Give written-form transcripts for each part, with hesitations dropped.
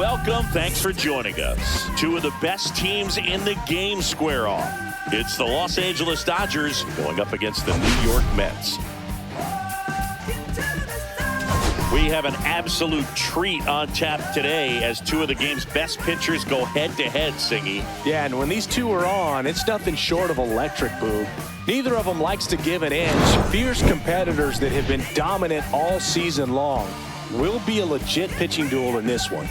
welcome. Thanks for joining us. Two of the best teams in the game square off. It's the Los Angeles Dodgers going up against the New York Mets. We have an absolute treat on tap today as two of the game's best pitchers go head-to-head, Singy. Yeah, and when these two are on, it's nothing short of electric, Boog. Neither of them likes to give an inch. Fierce competitors that have been dominant all season long. Will be a legit pitching duel in this one.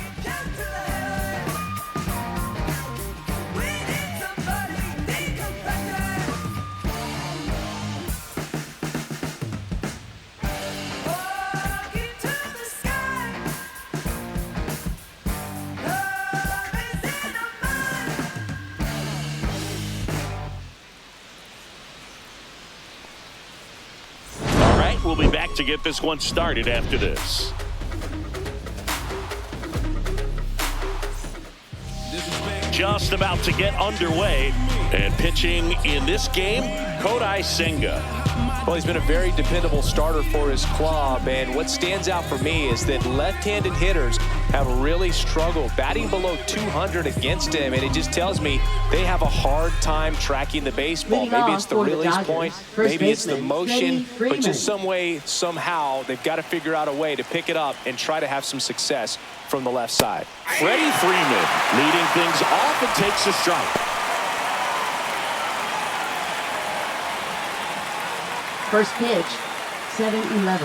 We'll be back to get this one started after this. Just about to get underway, and pitching in this game, Kodai Senga. Well, he's been a very dependable starter for his club, and what stands out for me is that left-handed hitters have really struggled batting below 200 against him, and it just tells me they have a hard time tracking the baseball. Maybe it's the release point, maybe it's the motion, but just some way, somehow, they've got to figure out a way to pick it up and try to have some success from the left side. Freddie Freeman leading things off and takes a strike. First pitch, 7-11.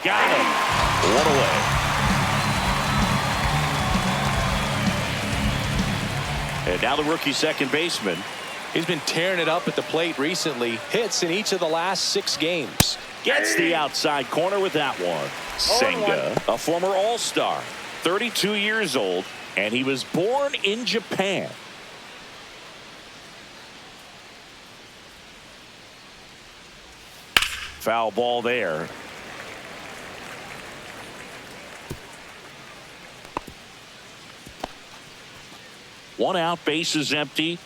Got him. One away. And now the rookie second baseman. He's been tearing it up at the plate recently. Hits in each of the last 6 games. Gets the outside corner with that one. Senga, a former All-Star, 32 years old, and he was born in Japan. Foul ball there. One out, base is empty.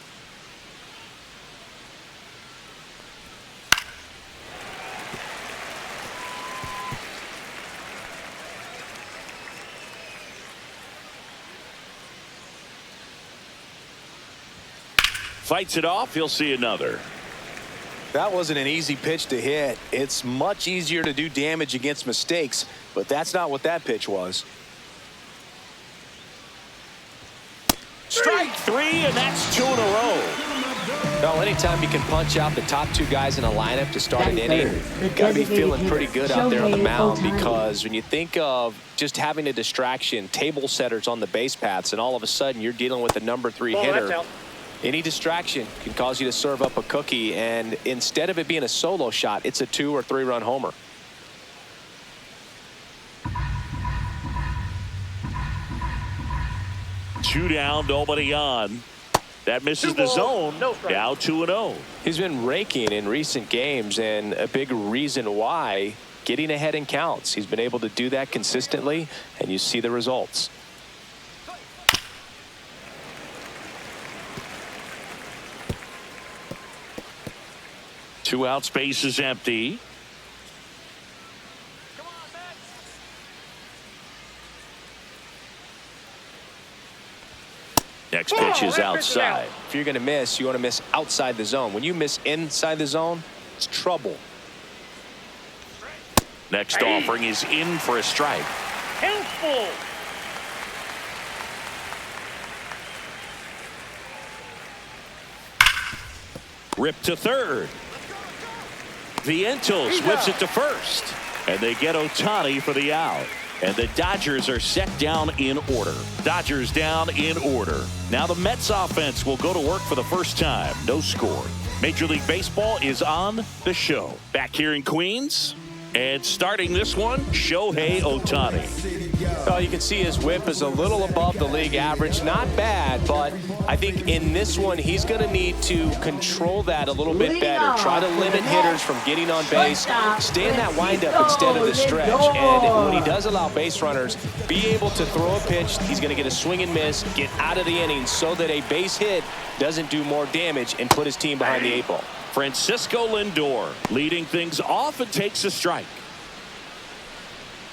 Fights it off. He'll see another. That wasn't an easy pitch to hit. It's much easier to do damage against mistakes, but that's not what that pitch was. Strike 3, and that's 2 in a row. Well, anytime you can punch out the top 2 guys in a lineup to start an inning, you've got to be feeling pretty good out there on the mound, because when you think of just having a distraction, table setters on the base paths, and all of a sudden you're dealing with the number 3 hitter, any distraction can cause you to serve up a cookie, and instead of it being a solo shot, it's a 2 or 3 run homer. Two down, nobody on. That misses the zone. Now 2-0. He's been raking in recent games, and a big reason why, getting ahead in counts. He's been able to do that consistently, and you see the results. Two out, space is empty. Next pitch is outside. If you're going to miss, you want to miss outside the zone. When you miss inside the zone, it's trouble. Next offering is in for a strike. Helpful. Ripped to third. Vientos whips it to first. And they get Ohtani for the out. And the Dodgers are set down in order. Dodgers down in order. Now the Mets offense will go to work for the first time. No score. Major League Baseball is on the show. Back here in Queens, And starting this one, Shohei Ohtani. Well, you can see his whip is a little above the league average. Not bad, but I think in this one, he's going to need to control that a little bit better. Try to limit hitters from getting on base. Stay in that windup instead of the stretch. And when he does allow base runners, be able to throw a pitch. He's going to get a swing and miss, get out of the inning so that a base hit doesn't do more damage and put his team behind the 8 ball. Francisco Lindor leading things off and takes a strike.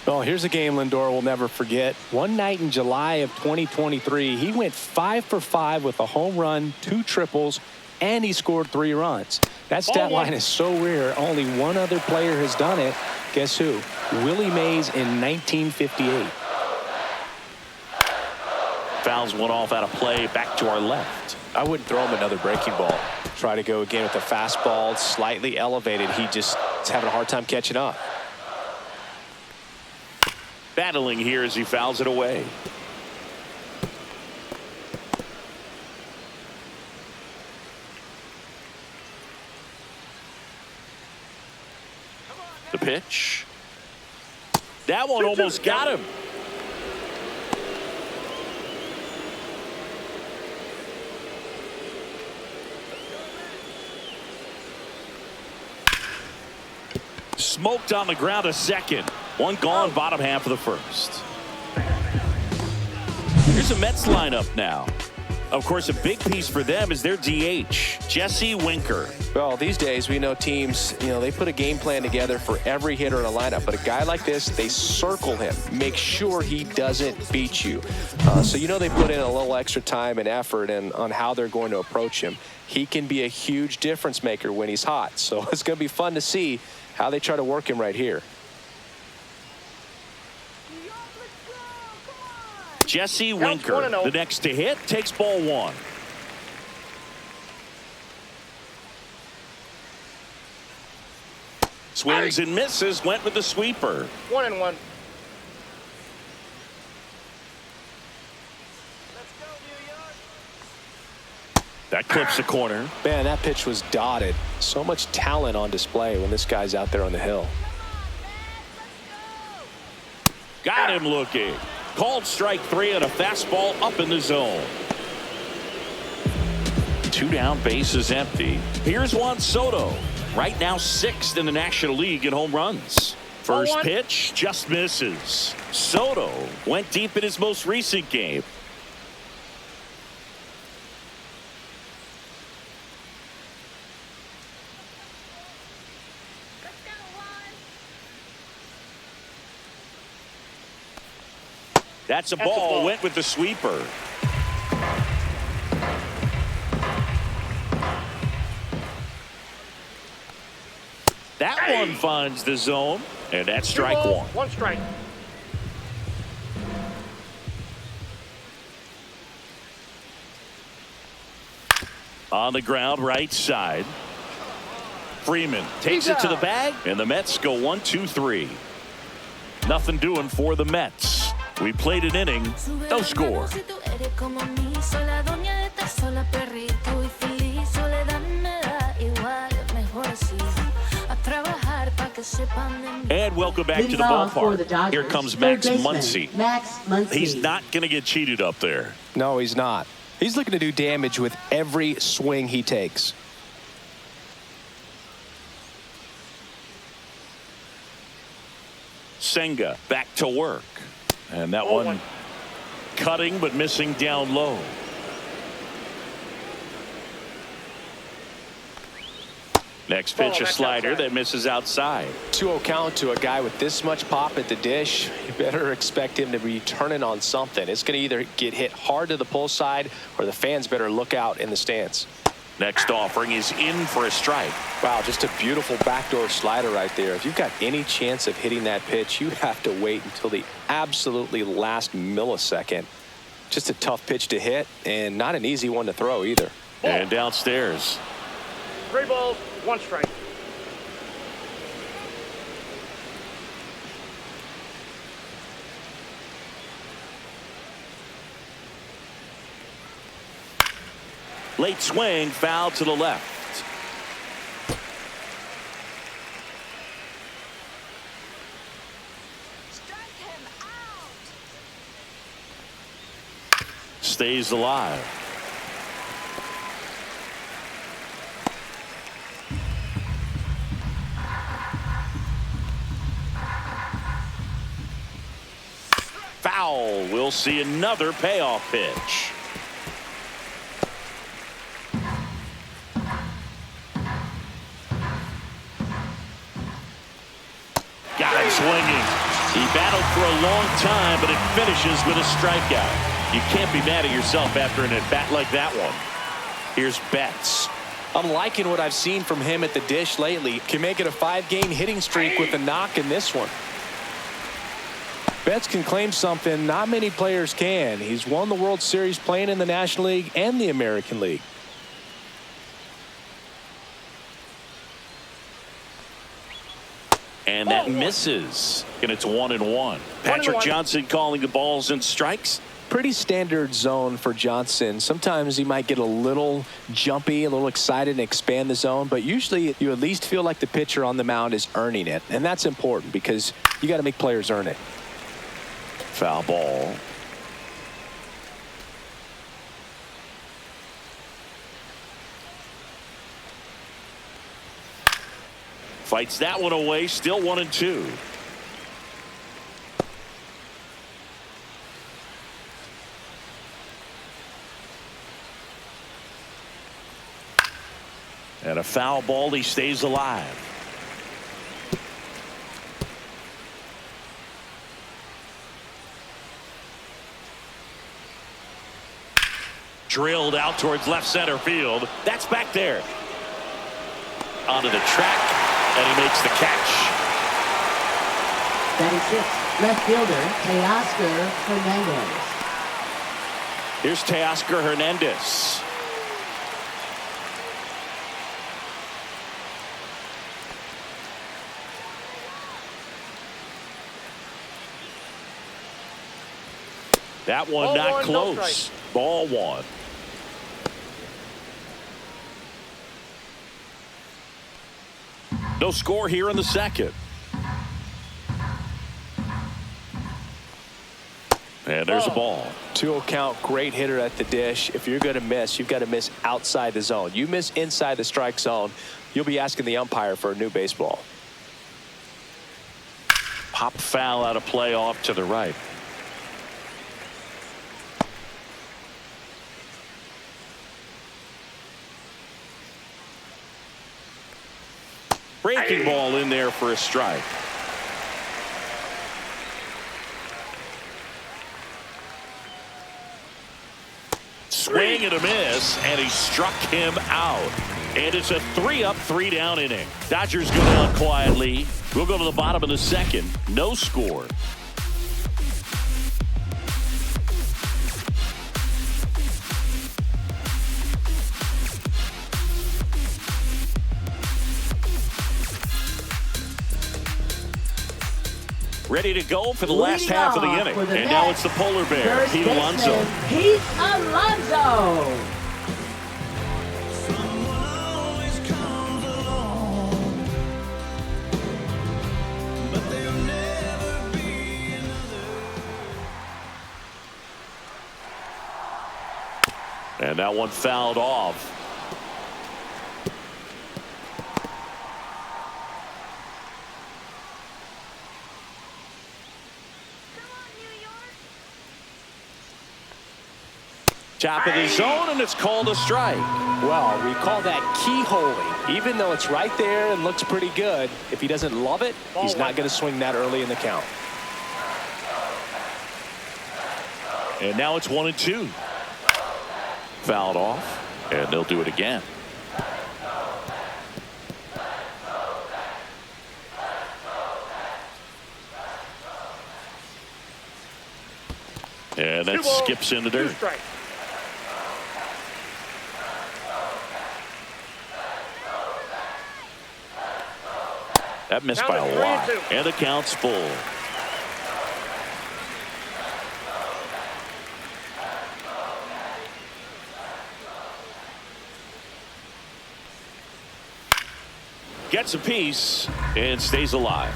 Well, here's a game Lindor will never forget. One night in July of 2023, he went 5 for 5 with a home run, 2 triples, and he scored 3 runs. That stat line is so rare. Only one other player has done it. Guess who? Willie Mays in 1958. Fouls one off out of play, back to our left. I wouldn't throw him another breaking ball. Try to go again with the fastball, slightly elevated. He just is having a hard time catching up. Battling here as he fouls it away. The pitch. That one almost got him. Smoked on the ground a second. One gone, bottom half of the first. Here's a Mets lineup now. Of course, a big piece for them is their DH, Jesse Winker. Well, these days we know teams, they put a game plan together for every hitter in a lineup. But a guy like this, they circle him, make sure he doesn't beat you. So they put in a little extra time and effort on how they're going to approach him. He can be a huge difference maker when he's hot. So it's going to be fun to see how they try to work him right here. Jesse Winker, the next to hit, takes ball 1. Swings and misses, went with the sweeper. 1-1. That clips the corner. Man, that pitch was dotted. So much talent on display when this guy's out there on the hill. Got him looking. Called strike 3 and a fastball up in the zone. 2 down, bases empty. Here's Juan Soto. Right now 6th in the National League in home runs. First pitch just misses. Soto went deep in his most recent game. That's a ball. Went with the sweeper. That one finds the zone, and that's strike 1. 1 strike. On the ground, right side. Freeman takes it to the bag, and the Mets go 1-2-3. Nothing doing for the Mets. We played an inning, no score. And welcome back to the ballpark. Here comes Max Muncy. He's not going to get cheated up there. No, he's not. He's looking to do damage with every swing he takes. Senga back to work. And that one cutting but missing down low. Next pitch, a slider that misses outside. 2-0 count to a guy with this much pop at the dish. You better expect him to be turning on something. It's going to either get hit hard to the pull side or the fans better look out in the stands. Next offering is in for a strike. Wow, just a beautiful backdoor slider right there. If you've got any chance of hitting that pitch, you have to wait until the absolutely last millisecond. Just a tough pitch to hit and not an easy one to throw either. And downstairs. 3 balls, 1 strike. Late swing, foul to the left. stays alive. Foul. We'll see another payoff pitch. Got him swinging. He battled for a long time, but it finishes with a strikeout. You can't be mad at yourself after an at-bat like that one. Here's Betts. I'm liking what I've seen from him at the dish lately. Can make it a 5-game hitting streak with a knock in this one. Betts can claim something not many players can. He's won the World Series playing in the National League and the American League. And that misses. And it's 1-1. Patrick Johnson calling the balls and strikes. Pretty standard zone for Johnson. Sometimes he might get a little jumpy, a little excited and expand the zone, but usually you at least feel like the pitcher on the mound is earning it. And that's important because you got to make players earn it. Foul ball. Fights that one away. Still 1-2. And a foul ball. He stays alive. Drilled out towards left center field. That's back there. Onto the track, and he makes the catch. That is 6. Left fielder, Teoscar Hernandez. Here's Teoscar Hernandez. That one not close. Ball 1. No score here in the second. And there's a ball. 2-0 count, great hitter at the dish. If you're going to miss, you've got to miss outside the zone. You miss inside the strike zone, you'll be asking the umpire for a new baseball. Pop foul out of play off to the right. Breaking ball in there for a strike. Swing and a miss, and he struck him out. And it's a 3-up, 3-down inning. Dodgers go down quietly. We'll go to the bottom of the second. No score. Ready to go for the last half of the inning. And now it's the polar bear, Pete Alonso. Pete Alonso. And that one fouled off. Top of the zone, and it's called a strike. Well, we call that keyholing. Even though it's right there and looks pretty good, if he doesn't love it, he's not going to swing that early in the count. And now it's 1-2. Fouled off, and they'll do it again. And that skips in the dirt. That missed by a lot. And the count's full. Gets a piece and stays alive.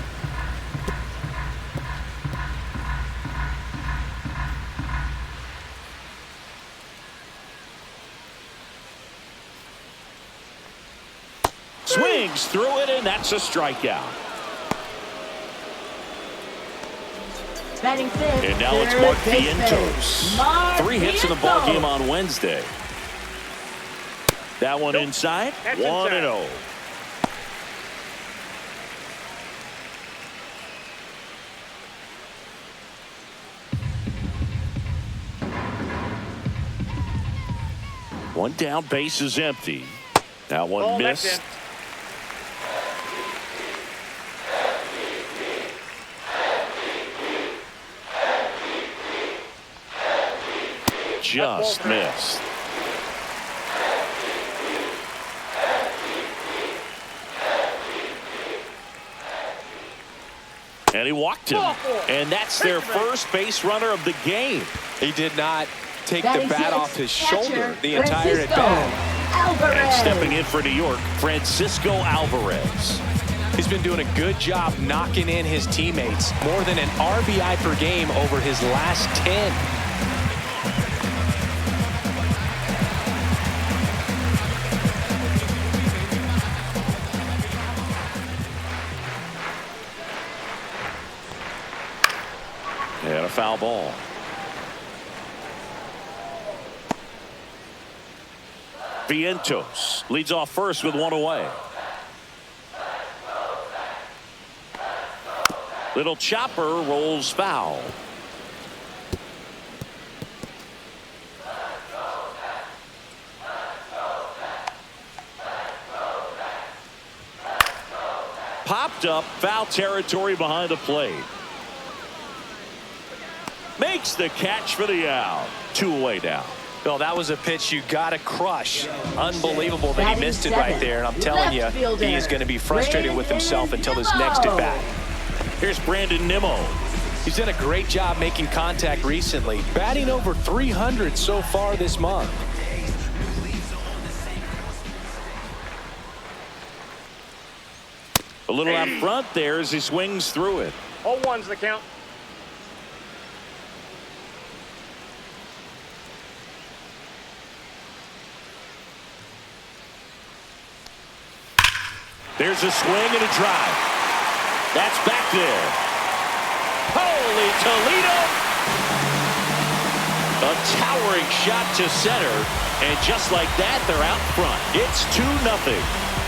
swings through it, and that's a strikeout. Batting fifth, And now it's third Mark baseman, Vientos. Mark 3 hits in the ball Vientos. game on Wednesday. That one inside, That's 1-0. One down, base is empty. That one Ball left missed. Just missed. And he walked him. And that's their first base runner of the game. He did not take Batting the bat sixth, off his catcher, shoulder the entire Francisco at-bat. Alvarez. And stepping in for New York, Francisco Alvarez. He's been doing a good job knocking in his teammates. More than an RBI per game over his last 10. And a foul ball. Vientos leads off first with 1 away. Little chopper rolls foul. Popped up, foul territory behind the plate. Makes the catch for the out. 2 away now. Well, that was a pitch you got to crush. Unbelievable that he missed it right there. And I'm telling you, he is going to be frustrated with himself until his next at bat. Here's Brandon Nimmo. He's done a great job making contact recently, batting over 300 so far this month. A little out front there as he swings through it. 0-1's the count. There's a swing and a drive. That's back there. Holy Toledo! A towering shot to center, and just like that, they're out front. It's 2-0.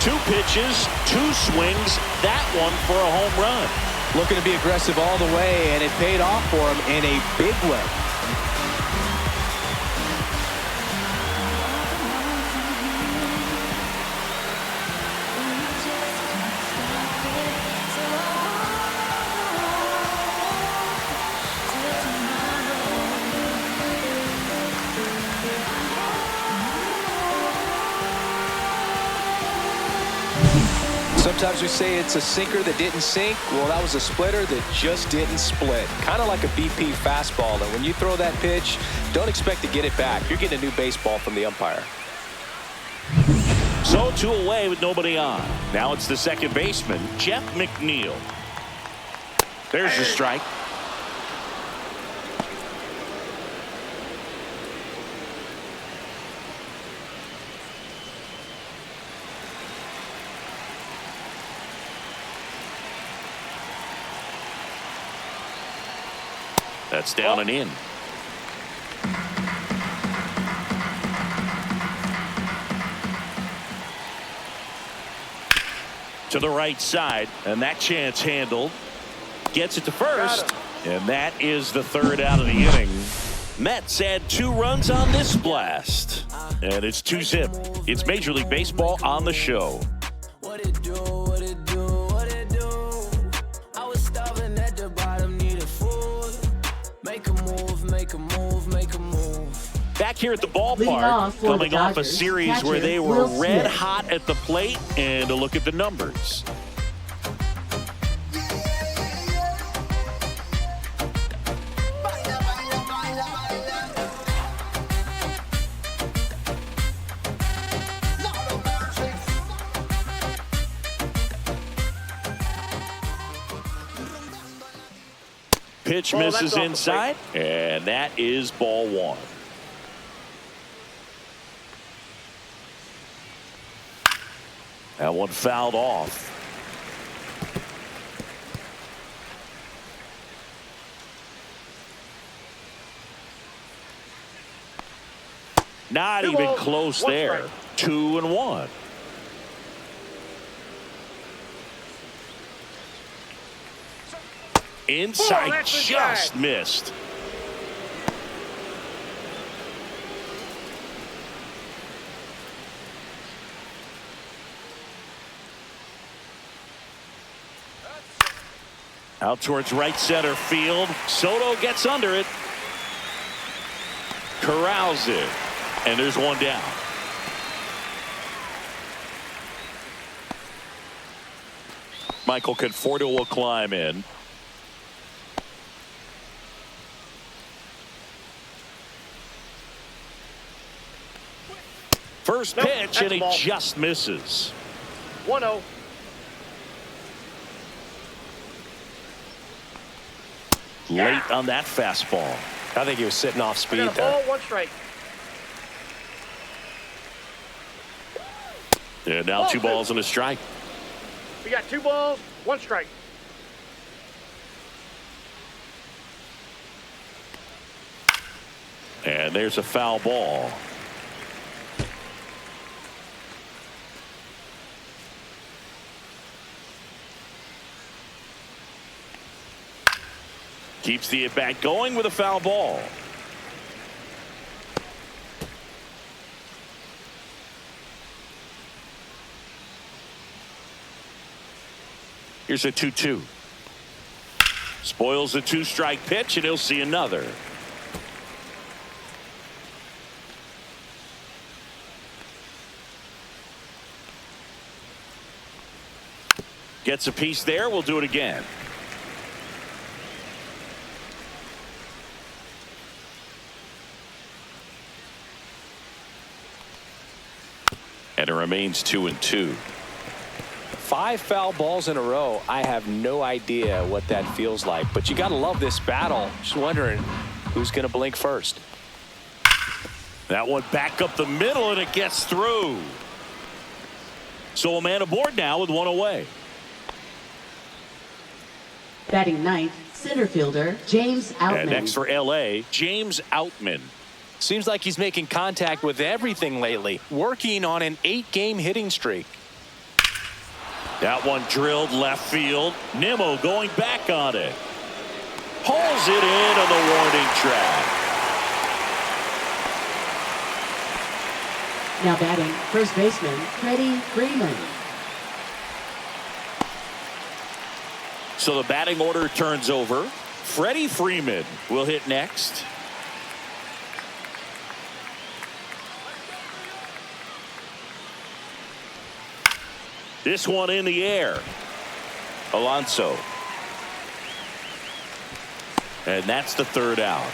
2 pitches, 2 swings, that one for a home run. Looking to be aggressive all the way, and it paid off for him in a big way. Sometimes we say it's a sinker that didn't sink. Well, that was a splitter that just didn't split. Kind of like a BP fastball. And when you throw that pitch, don't expect to get it back. You're getting a new baseball from the umpire. So 2 away with nobody on. Now it's the second baseman, Jeff McNeil. There's the strike. That's down and in. To the right side, and that chance handled. Gets it to first, and that is the 3rd out of the inning. Mets add 2 runs on this blast, and it's 2-0. It's Major League Baseball on the show. What it do, what it do, what it do. I was starving at the bottom, needed food. Make a move, make a move, make a move. Back here at the Leading off ballpark, for coming the off a Dodgers, series where catcher, they were Will red Smith. hot at the plate, and a look at the numbers. Pitch Ball, that's misses off the inside, and that is ball 1. That one fouled off. Not even close there. 2-1. Inside, just missed. Out towards right center field. Soto gets under it. Corrals it. And there's one down. Michael Conforto will climb in. First pitch, and he just misses. 1-0. Late on that fastball. I think he was sitting off speed Ball, there. 1 strike. And now 2 balls and a strike. We got 2 balls, 1 strike. And there's a foul ball. Keeps the at-bat going with a foul ball. Here's a 2-2. Spoils the 2-strike pitch, and he'll see another. Gets a piece there. We'll do it again. And it remains 2-2. 5 foul balls in a row. I have no idea what that feels like, but you got to love this battle. Just wondering who's going to blink first. That one back up the middle, and it gets through. So a man aboard now with 1 away. Batting ninth, center fielder James Outman. And next for LA, James Outman. Seems like he's making contact with everything lately, working on an 8-game hitting streak. That one drilled left field. Nimmo going back on it. Hauls it in on the warning track. Now batting first baseman Freddie Freeman. So the batting order turns over. Freddie Freeman will hit next. This one in the air. Alonso. And that's the 3rd out.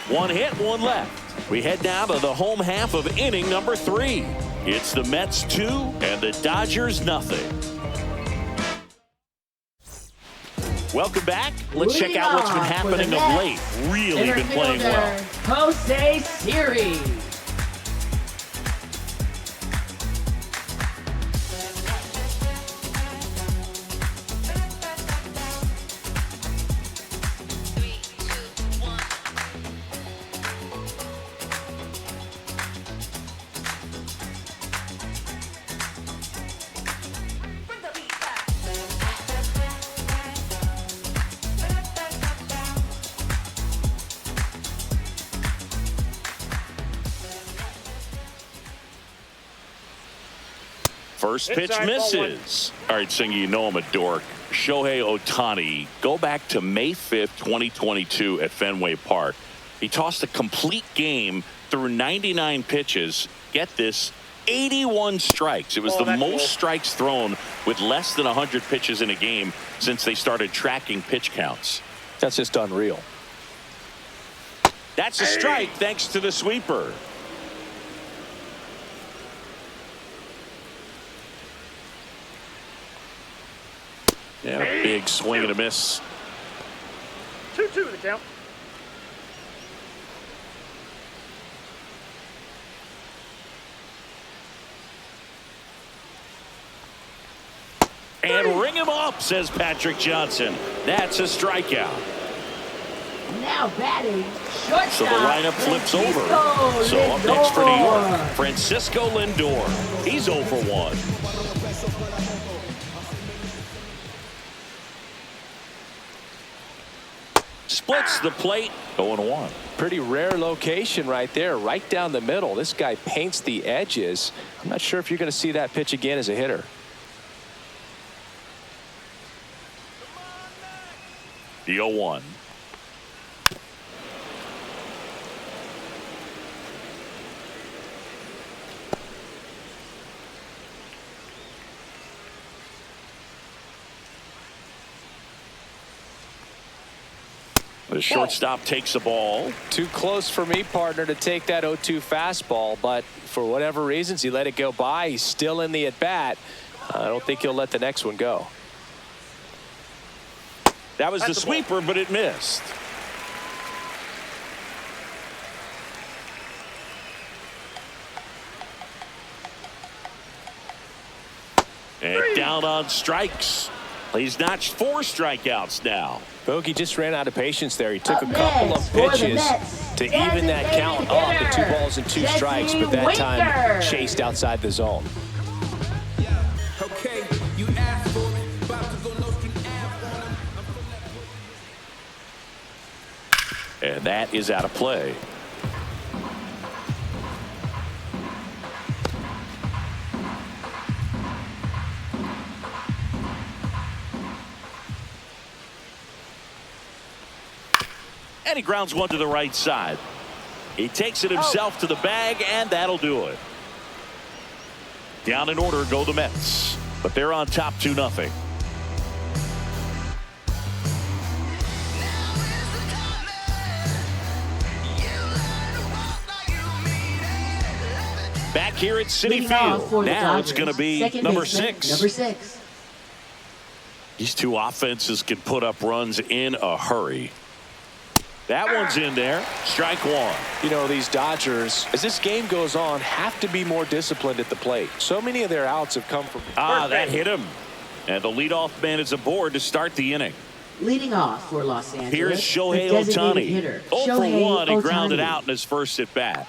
1 hit, 1 left. We head now to the home half of inning number 3. It's the Mets 2 and the Dodgers nothing. Welcome back. Let's check out what's been happening of late. Really been playing well. Jose Siri. First pitch misses. All right, Singy, you know I'm a dork. Shohei Ohtani, go back to May 5th, 2022 at Fenway Park. He tossed a complete game through 99 pitches. Get this, 81 strikes. It was the most strikes thrown with less than 100 pitches in a game since they started tracking pitch counts. That's just unreal. That's a strike thanks to the sweeper. Yeah, big swing and a miss. 2-2 the count. And ring him up, says Patrick Johnson. That's a strikeout. Now batting, shortstop. So the lineup flips over. So up next for New York, Francisco Lindor. He's 0 for 1. Splits the plate, 0-1. Pretty rare location right there, right down the middle. This guy paints the edges. I'm not sure if you're going to see that pitch again as a hitter. The 0-1. The shortstop takes the ball. Too close for me, partner, to take that 0-2 fastball, but for whatever reasons, he let it go by. He's still in the at-bat. I don't think he'll let the next one go. That was the sweeper, but it missed. And down on strikes. He's notched 4 strikeouts now. Bogey just ran out of patience there. He took a couple of pitches to even that count up to 2 balls and 2 strikes, but that time chased outside the zone. Okay, you asked for it. About to go no string And that is out of play. And he grounds one to the right side. He takes it himself to the bag, and that'll do it. Down in order go the Mets, but they're on top 2-0. Back here at Citi Field. Now it's going to be number 6. Number 6. These two offenses can put up runs in a hurry. That one's in there. Strike 1. You know, these Dodgers, as this game goes on, have to be more disciplined at the plate. So many of their outs have come from... that hit him. And the leadoff man is aboard to start the inning. Leading off for Los Angeles. Here's Shohei Ohtani. 0 for 1. He grounded out in his first at bat.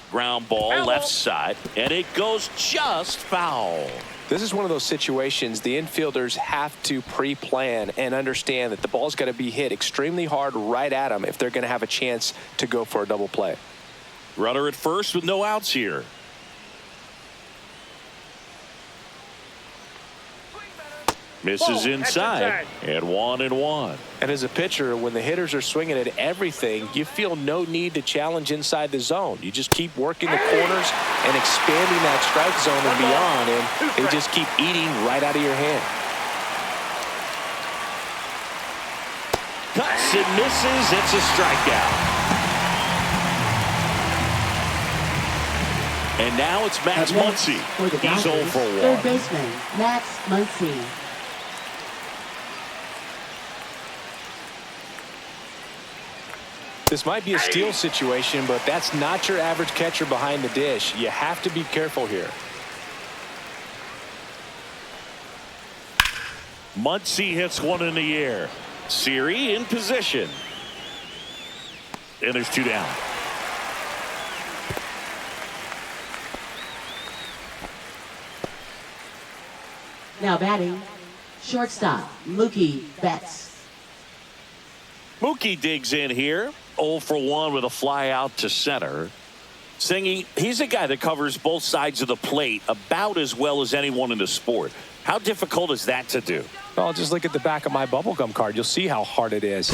Ground ball left side, and it goes just foul. This is one of those situations the infielders have to pre-plan and understand that the ball's got to be hit extremely hard right at them if they're going to have a chance to go for a double play. Runner at first with no outs here. Misses inside, and 1-1. And as a pitcher, when the hitters are swinging at everything, you feel no need to challenge inside the zone. You just keep working the corners and expanding that strike zone and beyond, and they just keep eating right out of your hand. Cuts and misses. It's a strikeout. And now it's Max Muncy. He's 0 for 1. Third baseman, Max Muncy. This might be a steal situation, but that's not your average catcher behind the dish. You have to be careful here. Muncy hits one in the air. Siri in position. And there's 2 down. Now batting, shortstop, Mookie Betts. Mookie digs in here. 0 for 1 with a fly out to center. Singy, he's a guy that covers both sides of the plate about as well as anyone in the sport. How difficult is that to do? Well, just look at the back of my bubblegum card. You'll see how hard it is.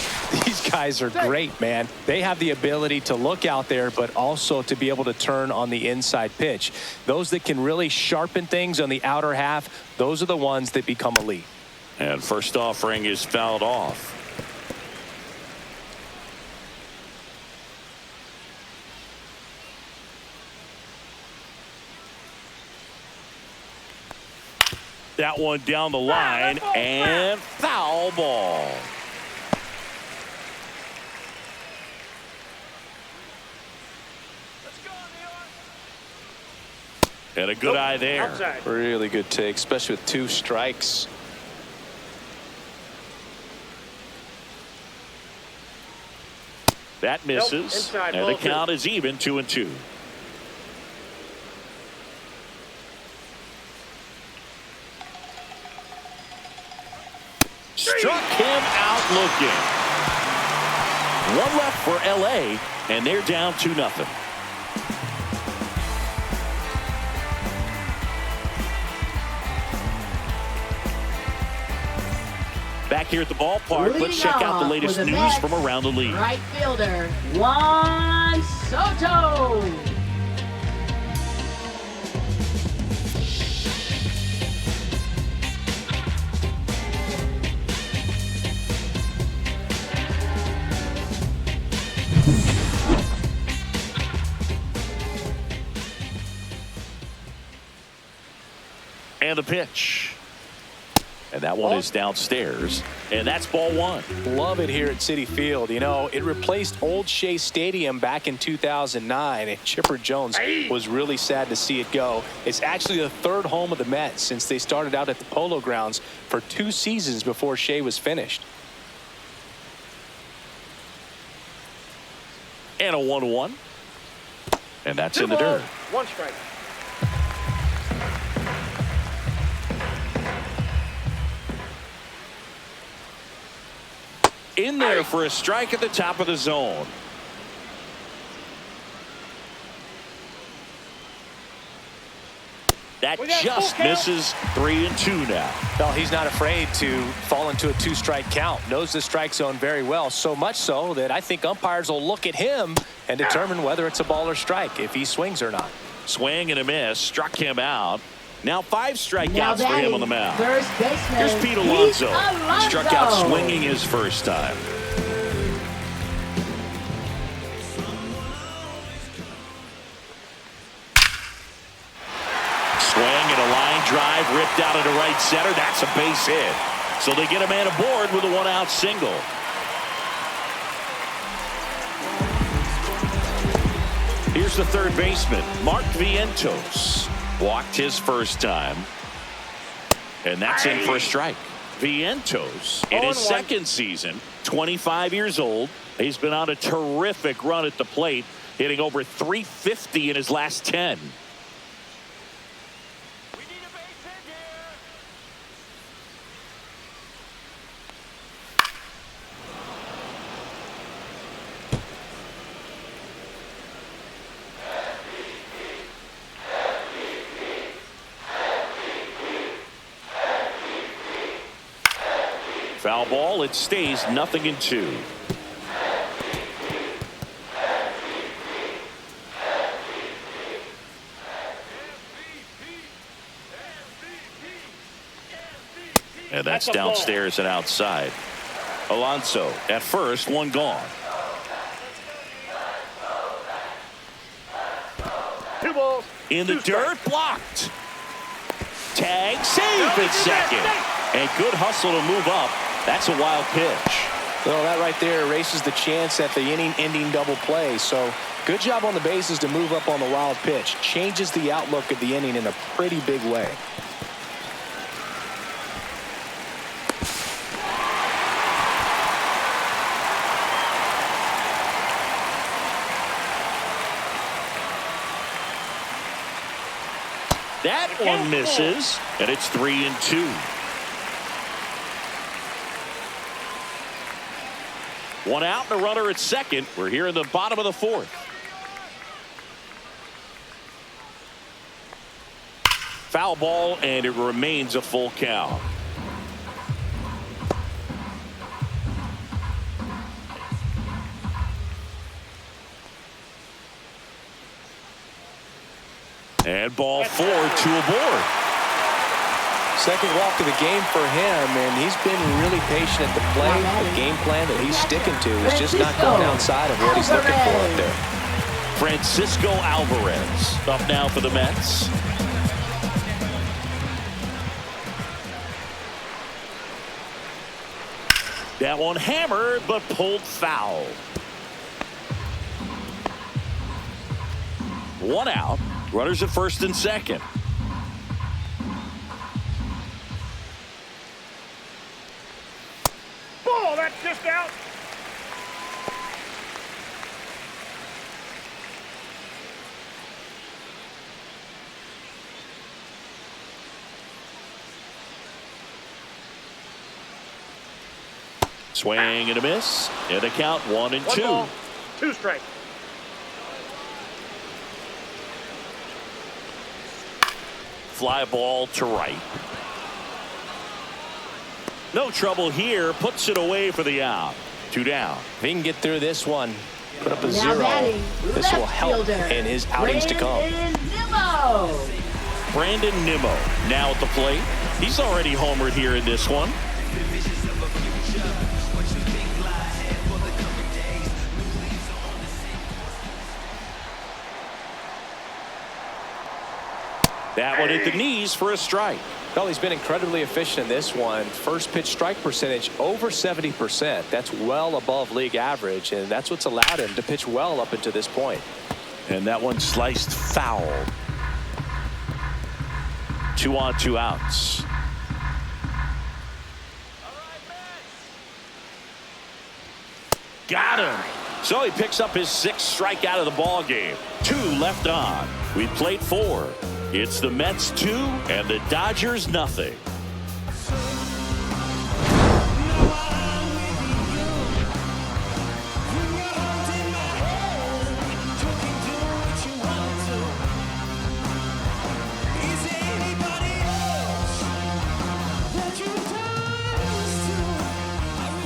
These guys are great, man. They have the ability to look out there, but also to be able to turn on the inside pitch. Those that can really sharpen things on the outer half, those are the ones that become elite. And first offering is fouled off. That one down the line, and foul ball. And a good eye there. Outside. Really good take, especially with 2 strikes. That misses. Inside, And the ball 2. count is even, 2-2. Struck him out looking. One left for LA, and they're down 2-0. Back here at the ballpark, let's check out the latest news from around the league. Right fielder, Juan Soto. And the pitch. And that one is downstairs. And that's ball 1. Love it here at Citi Field. You know, it replaced Old Shea Stadium back in 2009, and Chipper Jones was really sad to see it go. It's actually the 3rd home of the Mets since they started out at the Polo Grounds for 2 seasons before Shea was finished. And a 1-1. And that's 2 in the dirt. 1 strike. In there for a strike at the top of the zone. That just misses. 3-2 now. Well, he's not afraid to fall into a 2-strike count. Knows the strike zone very well, so much so that I think umpires will look at him and determine whether it's a ball or strike, if he swings or not. Swing and a miss. Struck him out. Now 5 strikeouts for him on the mound. First baseman. Here's Pete Alonso. Alonso. Struck out swinging his first time. Swing and a line drive ripped out into right center. That's a base hit. So they get a man aboard with a 1-out single. Here's the third baseman, Mark Vientos. Walked his first time. And that's in for a strike. Vientos in his 2nd season, 25 years old. He's been on a terrific run at the plate, hitting over .350 in his last 10. Foul ball. It stays 0-2. And that's downstairs and outside. Alonso at first, 1 gone. 2 balls. In the dirt, blocked. Tag, safe at second. And good hustle to move up. That's a wild pitch. Well, that right there erases the chance at the inning-ending double play. So good job on the bases to move up on the wild pitch. Changes the outlook of the inning in a pretty big way. That one misses, and it's 3-2. 1 out and a runner at second. We're here in the bottom of the 4th. Foul ball, and it remains a full count. And ball 4, 2 aboard. Second walk of the game for him, and he's been really patient at the plate. The game plan that he's sticking to is just not going outside of what he's looking for up there. Francisco Alvarez up now for the Mets. That one hammered, but pulled foul. One out. Runners at first and second. Ball, that's just out. Swing and a miss. And the count 1-2. 1 ball, 2 strikes. Fly ball to right. No trouble here. Puts it away for the out. 2 down. If he can get through this one, put up a Now 0. batting, This will left help fielder, in his outings to come. Brandon Nimmo. Brandon Nimmo now at the plate. He's already homered here in this one. That one hit the knees for a strike. Well, he's been incredibly efficient in this one. First pitch strike percentage over 70%. That's well above league average, and that's what's allowed him to pitch well up until this point. And that one sliced foul. 2 on, 2 outs. Got him. So he picks up his 6th strikeout of the ball game. 2 left on. We played 4. It's the Mets 2 and the Dodgers nothing.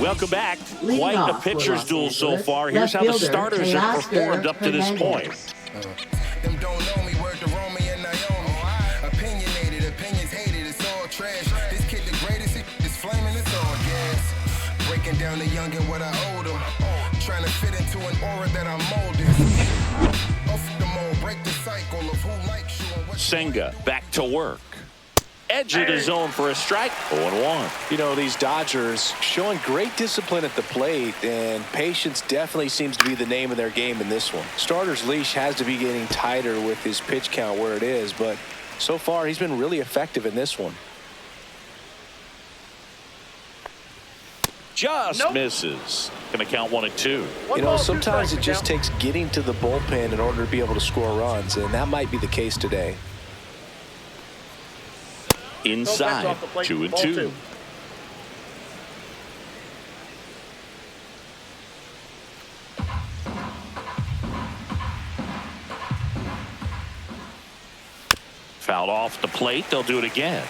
Welcome back. Leading Quite a off for pitcher's Los duel so Angeles, far. Here's how the left fielder, starters have Teoscar performed up to this Hernandez. point. Them don't know me, word to Romy and Naomi. Opinionated, opinions hated, it's all trash. This kid the greatest, it's flaming, it's all gas. Breaking down the young and what I owed him. Trying to fit into an aura that I'm molding. Off the mold, break the cycle of who likes you and what Senga back to work. Edge of the zone for a strike. 0-1. You know, these Dodgers showing great discipline at the plate, and patience definitely seems to be the name of their game in this one. Starter's leash has to be getting tighter with his pitch count where it is, but so far he's been really effective in this one. Just misses. Going to count 1-2. You know, sometimes it just takes getting to the bullpen in order to be able to score runs, and that might be the case today. Inside. 2-2. Fouled off the plate. They'll do it again.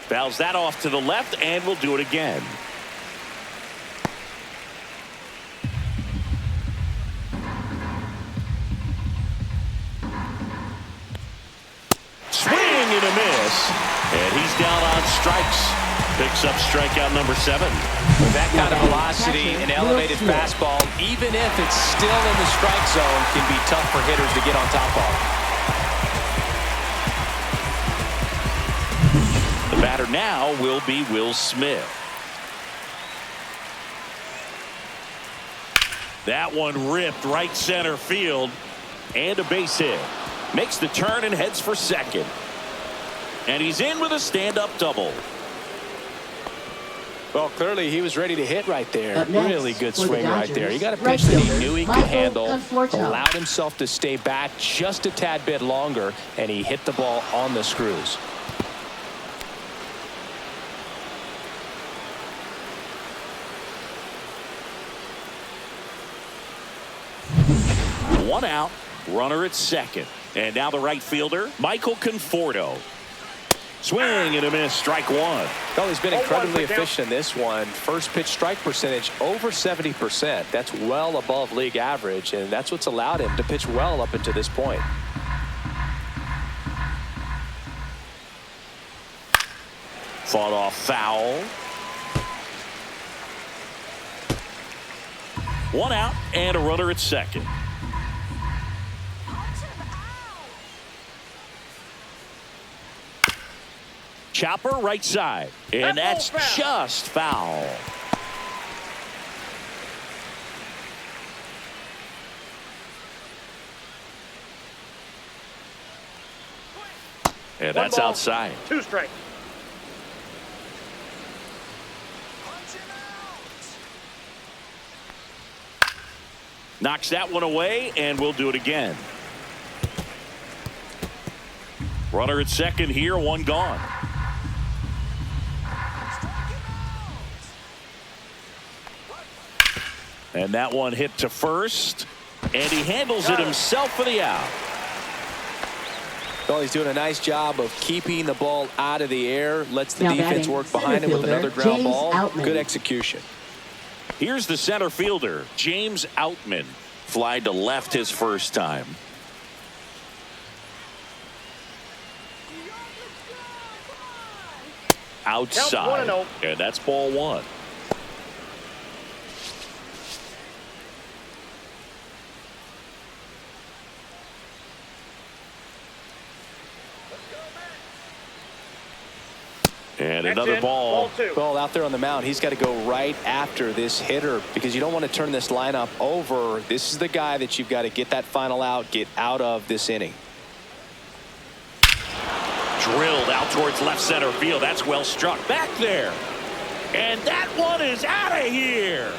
Fouls that off to the left, and we'll do it again. Swing and a miss. And he's down on strikes. Picks up strikeout number 7. With that kind of velocity and elevated fastball, even if it's still in the strike zone, can be tough for hitters to get on top of. The batter now will be Will Smith. That one ripped right center field, and a base hit. Makes the turn and heads for second. And he's in with a stand-up double. Well, clearly he was ready to hit right there. Up next, Really good for the swing right there. He got a Dodgers, pitch that right he fielder, knew he could Michael handle, Conforto. allowed himself to stay back just a tad bit longer, and he hit the ball on the screws. One out, runner at second. And now the right fielder, Michael Conforto. Swing and a miss, strike 1. Well, he's been incredibly efficient in this one. First pitch strike percentage over 70%. That's well above league average, and that's what's allowed him to pitch well up until this point. Fought off foul. 1 out and a runner at second. Chopper right side. And that's just foul. And that's outside. 2 strikes. Knocks that one away, and we'll do it again. Runner at second here, 1 gone. And that one hit to first, and he handles it himself for the out. Well, he's doing a nice job of keeping the ball out of the air. Lets the Now defense batting, work behind him with another ground James ball. Outman. Good execution. Here's the center fielder, James Outman. Fly to left his first time. Outside. 1-0. And that's ball 1. And That's another in. ball. 2. Well, out there on the mound, he's got to go right after this hitter because you don't want to turn this lineup over. This is the guy that you've got to get that final out, get out of this inning. Drilled out towards left center field. That's well struck. Back there. And that one is out of here.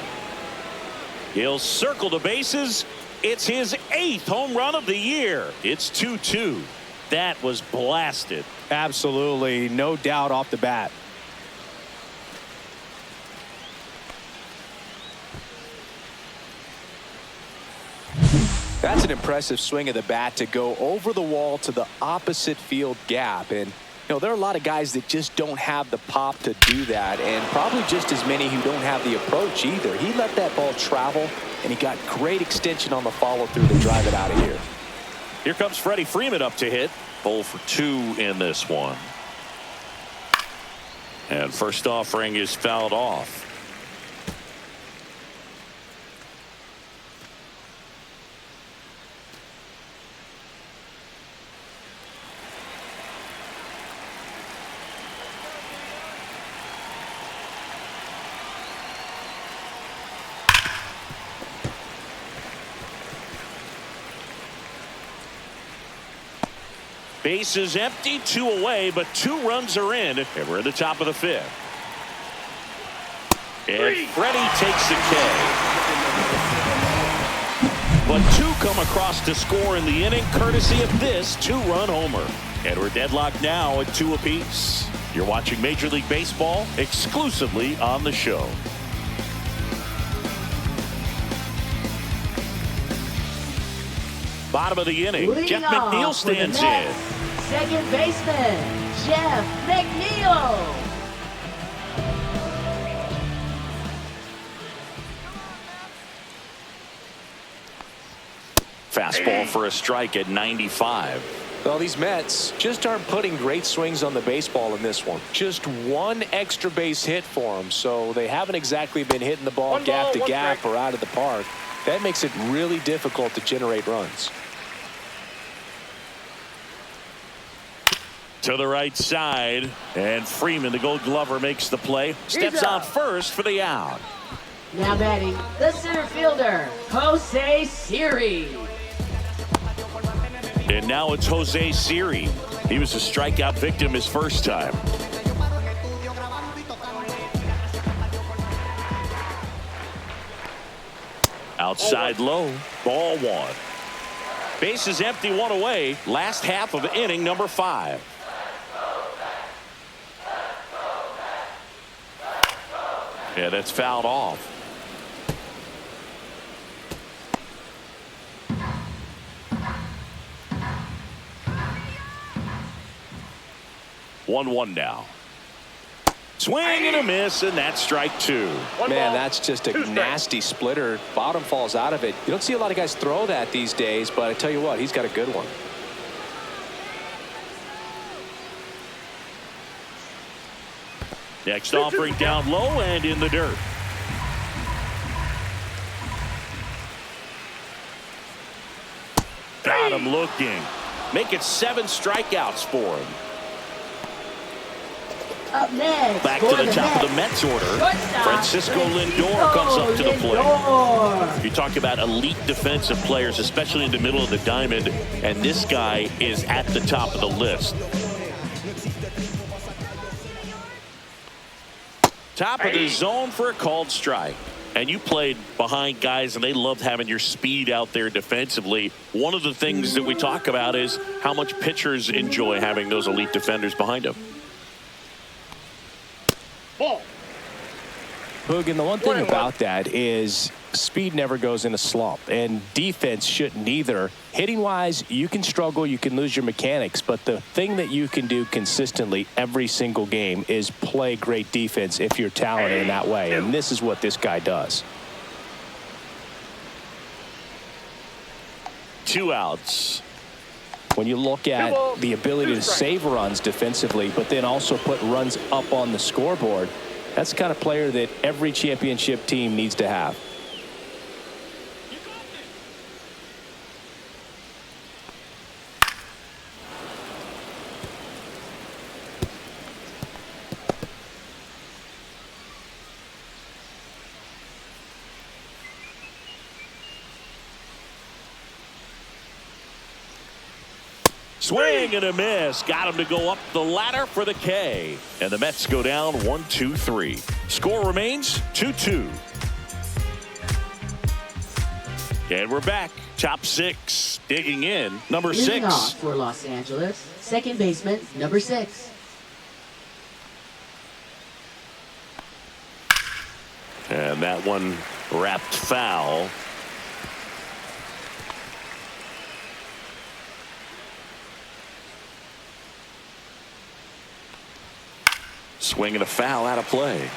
He'll circle the bases. It's his 8th home run of the year. It's 2-2. That was blasted. Absolutely, no doubt off the bat. That's an impressive swing of the bat to go over the wall to the opposite field gap. And, you know, there are a lot of guys that just don't have the pop to do that, and probably just as many who don't have the approach either. He let that ball travel, and he got great extension on the follow-through to drive it out of here. Here comes Freddie Freeman up to hit. 0 for 2 in this one. And first offering is fouled off. Bases empty, 2 away, but 2 runs are in, and we're at the top of the 5th. And Freddie takes the K. But 2 come across to score in the inning, courtesy of this 2-run homer. And we're deadlocked now at 2 apiece. You're watching Major League Baseball exclusively on the show. Bottom of the inning, Leading Jeff off McNeil for the stands Mets, in. Second baseman, Jeff McNeil. Fastball for a strike at 95. Well, these Mets just aren't putting great swings on the baseball in this one. Just 1 extra base hit for them, so they haven't exactly been hitting the ball gap to gap or out of the park. That makes it really difficult to generate runs. To the right side, and Freeman, the Gold Glover, makes the play. Steps on first for the out. Now batting, the center fielder, Jose Siri. And now it's Jose Siri. He was a strikeout victim his first time. Outside low, ball 1. Bases empty, 1 away. Last half of inning number 5. Yeah, that's fouled off. One now. Swing and a miss, and that's strike 2. Man, that's just a nasty splitter. Bottom falls out of it. You don't see a lot of guys throw that these days, but I tell you what, he's got a good one. Next offering down low and in the dirt. Got him looking. Make it 7 strikeouts for him. Up next, Back for to the top of the Mets order. shortstop, Francisco Lindor comes up to the plate. Lindor. You talk about elite defensive players, especially in the middle of the diamond, and this guy is at the top of the list. Top of the zone for a called strike. And you played behind guys, and they loved having your speed out there defensively. One of the things that we talk about is how much pitchers enjoy having those elite defenders behind them. Ball. Boog, and the one thing about that is speed never goes in a slump, and defense shouldn't either. Hitting-wise, you can struggle, you can lose your mechanics, but the thing that you can do consistently every single game is play great defense if you're talented in that way, and this is what this guy does. 2 outs. When you look at the ability to save runs defensively, but then also put runs up on the scoreboard, that's the kind of player that every championship team needs to have. Swing and a miss. Got him to go up the ladder for the K. And the Mets go down 1-2-3. Score remains 2-2. And we're back. Top 6. Digging in. Number 6. Leading off for Los Angeles, second baseman, number 6. And that one wrapped foul. Swing and a foul out of play.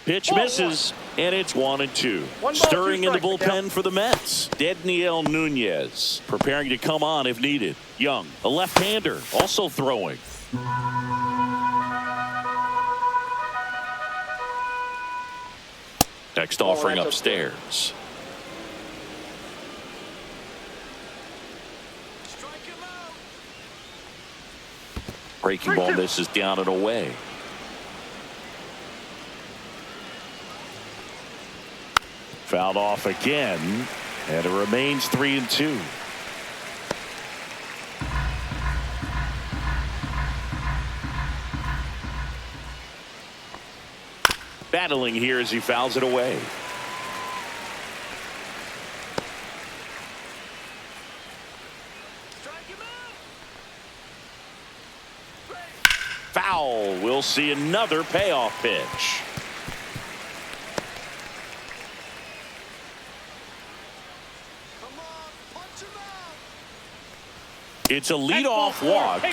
Pitch misses, and it's 1-2. Stirring in the bullpen for the Mets. Daniel Nunez preparing to come on if needed. Young, a left-hander, also throwing. Next offering upstairs. Breaking ball misses down and away. Fouled off again, and it remains 3-2. Battling here as he fouls it away. Foul. We'll see another payoff pitch. It's a leadoff walk,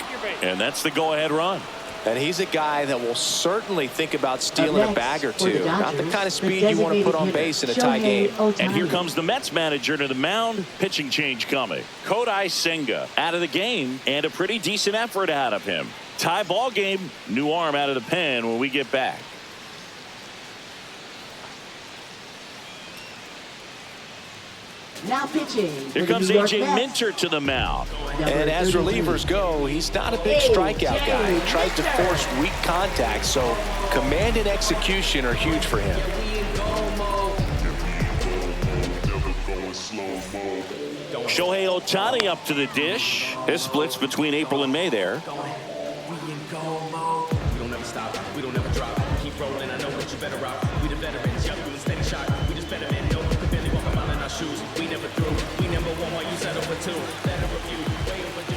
and that's the go-ahead run. And he's a guy that will certainly think about stealing a bag or two. Not the kind of speed you want to put on base in a tie game. And here comes the Mets manager to the mound. Pitching change coming. Kodai Senga out of the game, and a pretty decent effort out of him. Tie ball game. New arm out of the pen when we get back. Now pitching. Here comes A.J. Minter to the mound. And as relievers go, he's not a big strikeout guy. He tries to force weak contact, so command and execution are huge for him. Shohei Ohtani up to the dish. His splits between April and May there. We don't never stop. We don't never drop. Keep rolling. I know that you better rock. We the veterans. Young with a steady shot. We just better men. No one can barely walk a mile in our shoes. We never through. We number one while you settle for two. Better review. Way overdue.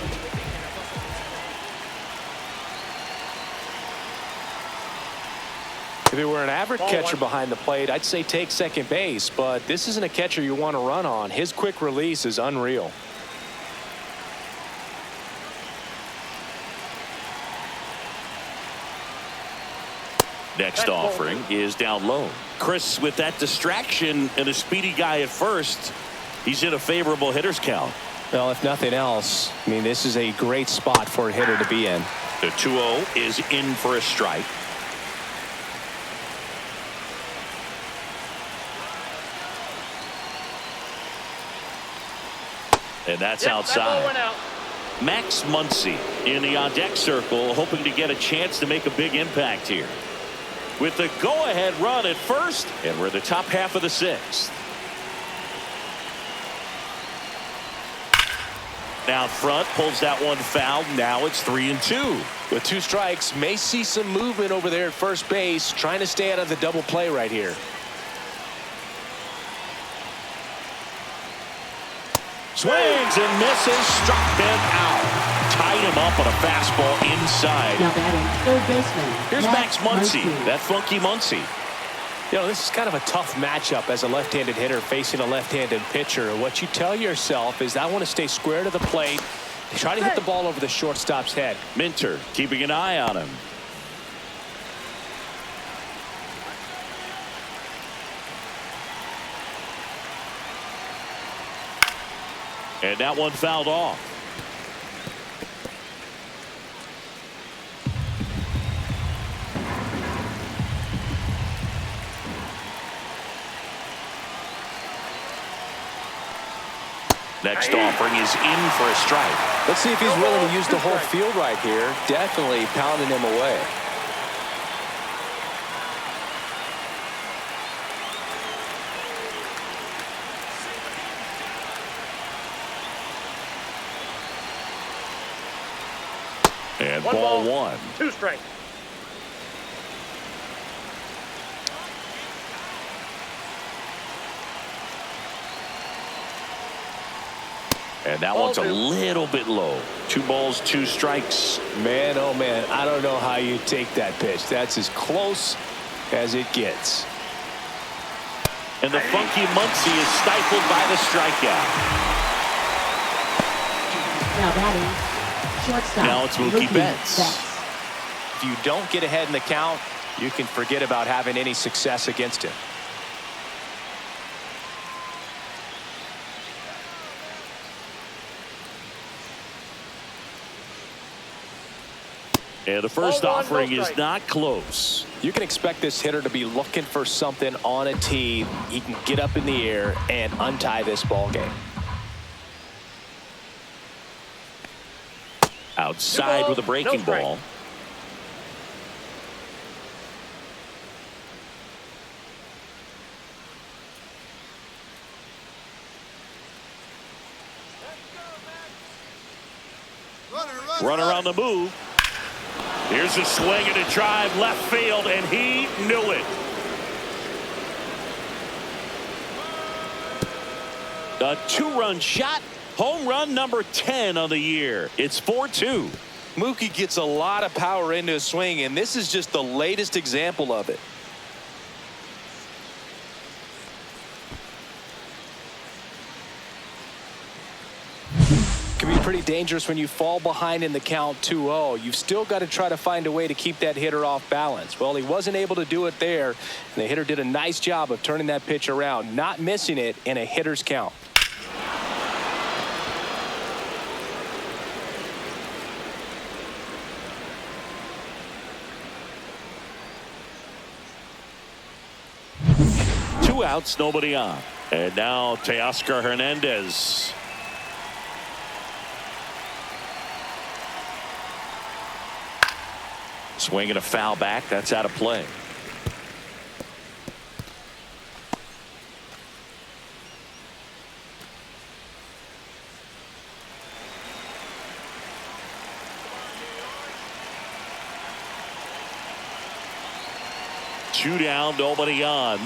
If it were an average catcher behind the plate, I'd say take second base, but this isn't a catcher you want to run on. His quick release is unreal. Next offering is down low. Chris, with that distraction and a speedy guy at first, he's in a favorable hitter's count. Well, if nothing else, I mean, this is a great spot for a hitter to be in. The 2-0 is in for a strike. And that's That ball outside. went out. Max Muncy in the on-deck circle, hoping to get a chance to make a big impact here. With the go-ahead run at first, and we're in the top half of the sixth. Down front, pulls that one foul. Now it's 3-2. With 2 strikes, may see some movement over there at first base, trying to stay out of the double play right here. Swings and misses, struck him out. Tied him up on a fastball inside. Now batting, third baseman. Here's Max Muncy, that funky Muncy. You know, this is kind of a tough matchup as a left-handed hitter facing a left-handed pitcher. What you tell yourself is, I want to stay square to the plate, try to hit the ball over the shortstop's head. Minter keeping an eye on him. And that one fouled off. Next offering is in for a strike. Let's see if he's willing to use the whole field right here. Definitely pounding him away. And ball 1. 2 strikes. And that one's a little bit low. 2 balls, 2 strikes. Man, oh man, I don't know how you take that pitch. That's as close as it gets. And the funky Muncy is stifled by the strikeout. Now batting, shortstop. Now it's Mookie Betts. If you don't get ahead in the count, you can forget about having any success against him. And the first Ball 1, offering no is strike. not close. You can expect this hitter to be looking for something on a tee. He can get up in the air and untie this ball game. Outside with a breaking strike. ball. Runner on the move. Here's a swing and a drive left field, and he knew it. A 2-run shot. Home run number 10 on the year. It's 4-2. Mookie gets a lot of power into his swing, and this is just the latest example of it. Can be pretty dangerous when you fall behind in the count 2-0. You've still got to try to find a way to keep that hitter off balance. Well, he wasn't able to do it there, and the hitter did a nice job of turning that pitch around, not missing it in a hitter's count. Two outs, nobody on. And now Teoscar Hernandez. Swinging a foul back. That's out of play. Two down, nobody on.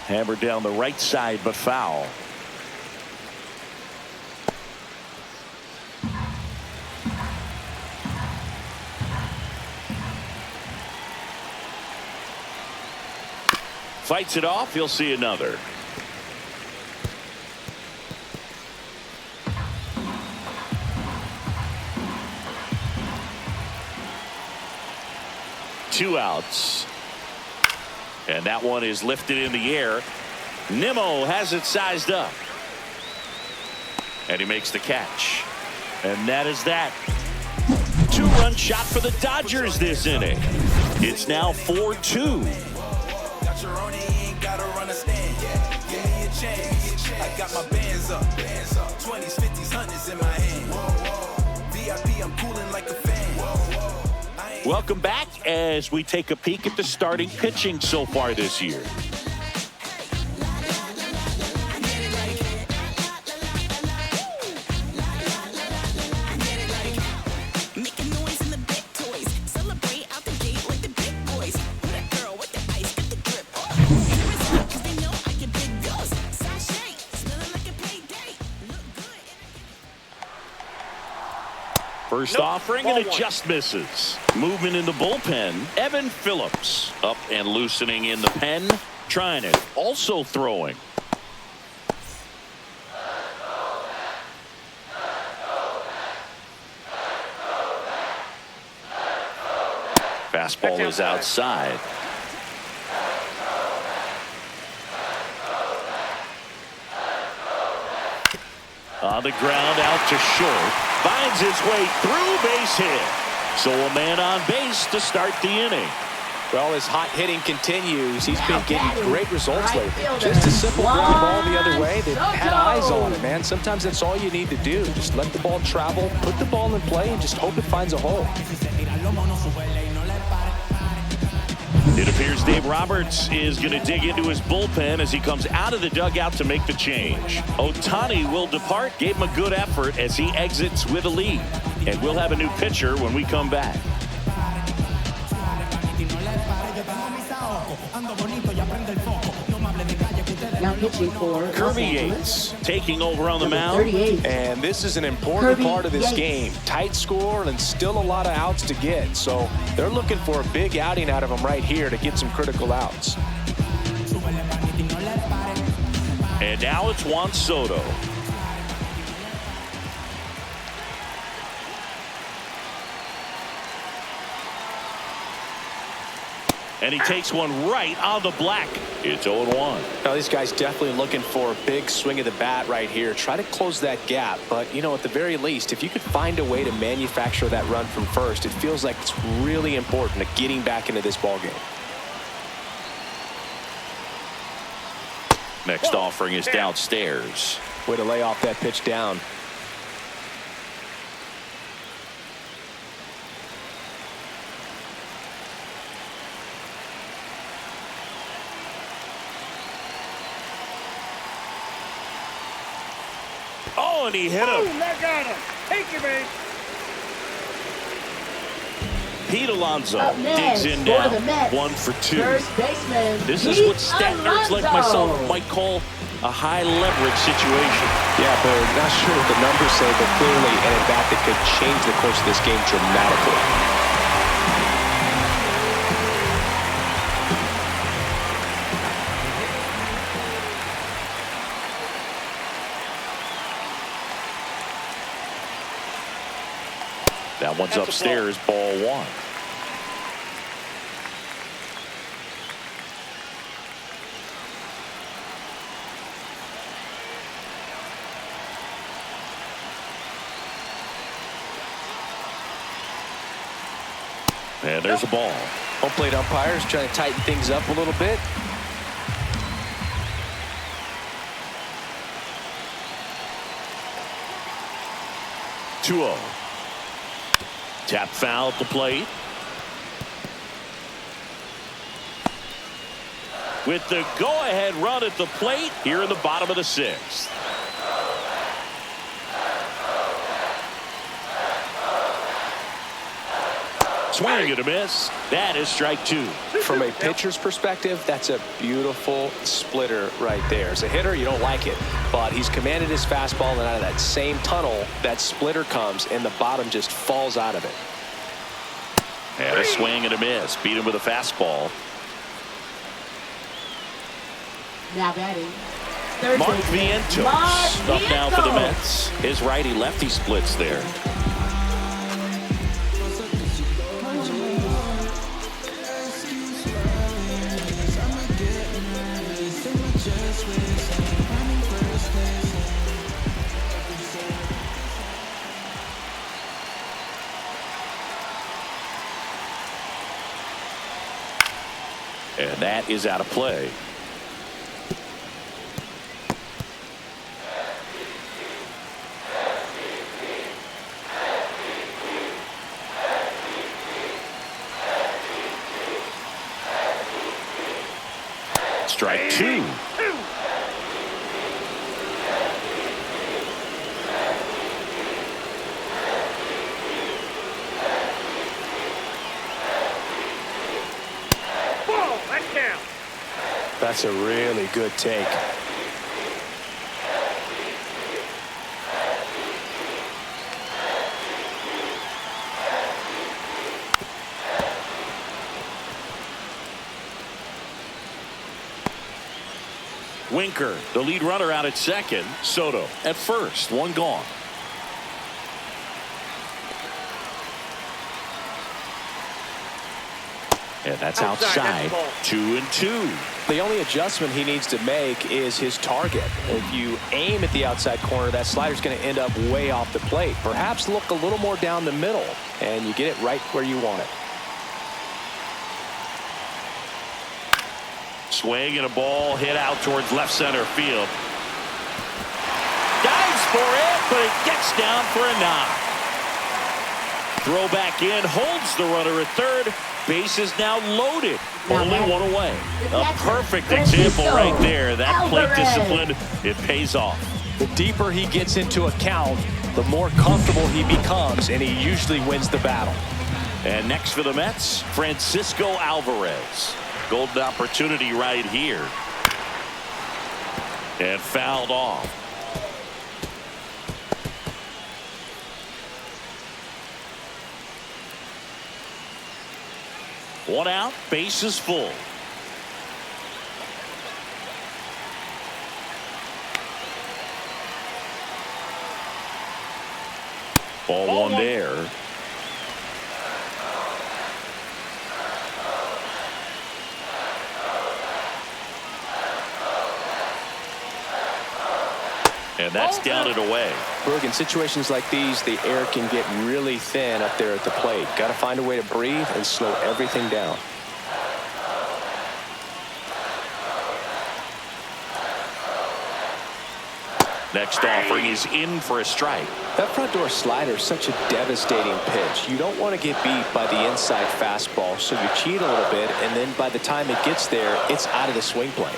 Hammered down the right side, but foul. Fights it off. He'll see another. Two outs. And that one is lifted in the air. Nimmo has it sized up. And he makes the catch. And that is that. Two-run shot for the Dodgers this inning. It's now 4-2. Got your own, ain't gotta run a stand. Give me a chance. I got my bands up. 20s, 50s, Hundreds in my hand. VIP, I'm cooling like a fan. Welcome back as we take a peek at the starting pitching so far this year. First offering, and it just misses. Movement in the bullpen. Evan Phillips up and loosening in the pen. Trying it. Also throwing. Fastball is outside. On the ground, out to short. Finds his way through, base hit. So a man on base to start the inning. Well, his hot hitting continues. He's been getting great results lately. Just a simple ground ball the other way. They've had eyes on it, man. Sometimes that's all you need to do. Just let the ball travel, put the ball in play, and just hope it finds a hole. It appears Dave Roberts is going to dig into his bullpen as he comes out of the dugout to make the change. Ohtani will depart. Gave him a good effort as he exits with a lead. And we'll have a new pitcher when we come back. Now pitching for Kirby Yates taking over on the mound. And this is an important part of this game. Tight score and still a lot of outs to get. So they're looking for a big outing out of him right here to get some critical outs. And now it's Juan Soto. And he takes one right on the black. It's 0-1. Now, these guys definitely looking for a big swing of the bat right here. Try to close that gap. But, you know, at the very least, if you could find a way to manufacture that run from first, it feels like it's really important to getting back into this ballgame. Next offering is downstairs. Way to lay off that pitch down. Oh, and he hit him. Boom, that got him. Take you, man. Pete Alonso digs in now. 1 for 2. First baseman. This is what stat nerds like myself might call a high leverage situation. Yeah, but not sure what the numbers say, but clearly an at bat that could change the course of this game dramatically. That one's upstairs, ball 1. And there's a ball. Home plate umpires trying to tighten things up a little bit. Two-0. Tap foul at the plate. With the go-ahead run at the plate here in the bottom of the 6th. Swing and a miss. That is strike 2. From a pitcher's perspective, that's a beautiful splitter right there. As a hitter, you don't like it, but he's commanded his fastball, and out of that same tunnel, that splitter comes, and the bottom just falls out of it. And a swing and a miss. Beat him with a fastball. Now batting. Mark Vientos up now for the Mets. His righty-lefty splits there. And that is out of play. strike two. Ball, that counts. That's a really good take. Winker, the lead runner, out at second. Soto at first, one gone. And that's outside. 2-2. The only adjustment he needs to make is his target. If you aim at the outside corner, that slider's going to end up way off the plate. Perhaps look a little more down the middle, and you get it right where you want it. Swing and a ball hit out towards left center field. Dives for it, but it gets down for a knock. Throw back in, holds the runner at third. Base is now loaded. Only one away. A perfect example right there. That plate discipline, it pays off. The deeper he gets into a count, the more comfortable he becomes, and he usually wins the battle. And next for the Mets, Francisco Alvarez. Golden opportunity right here. And fouled off. One out, base is full. Ball one there. And that's down and away. Berg, in situations like these, the air can get really thin up there at the plate. Got to find a way to breathe and slow everything down. Next offering is in for a strike. That front door slider is such a devastating pitch. You don't want to get beat by the inside fastball, so you cheat a little bit, and then by the time it gets there, it's out of the swing plane.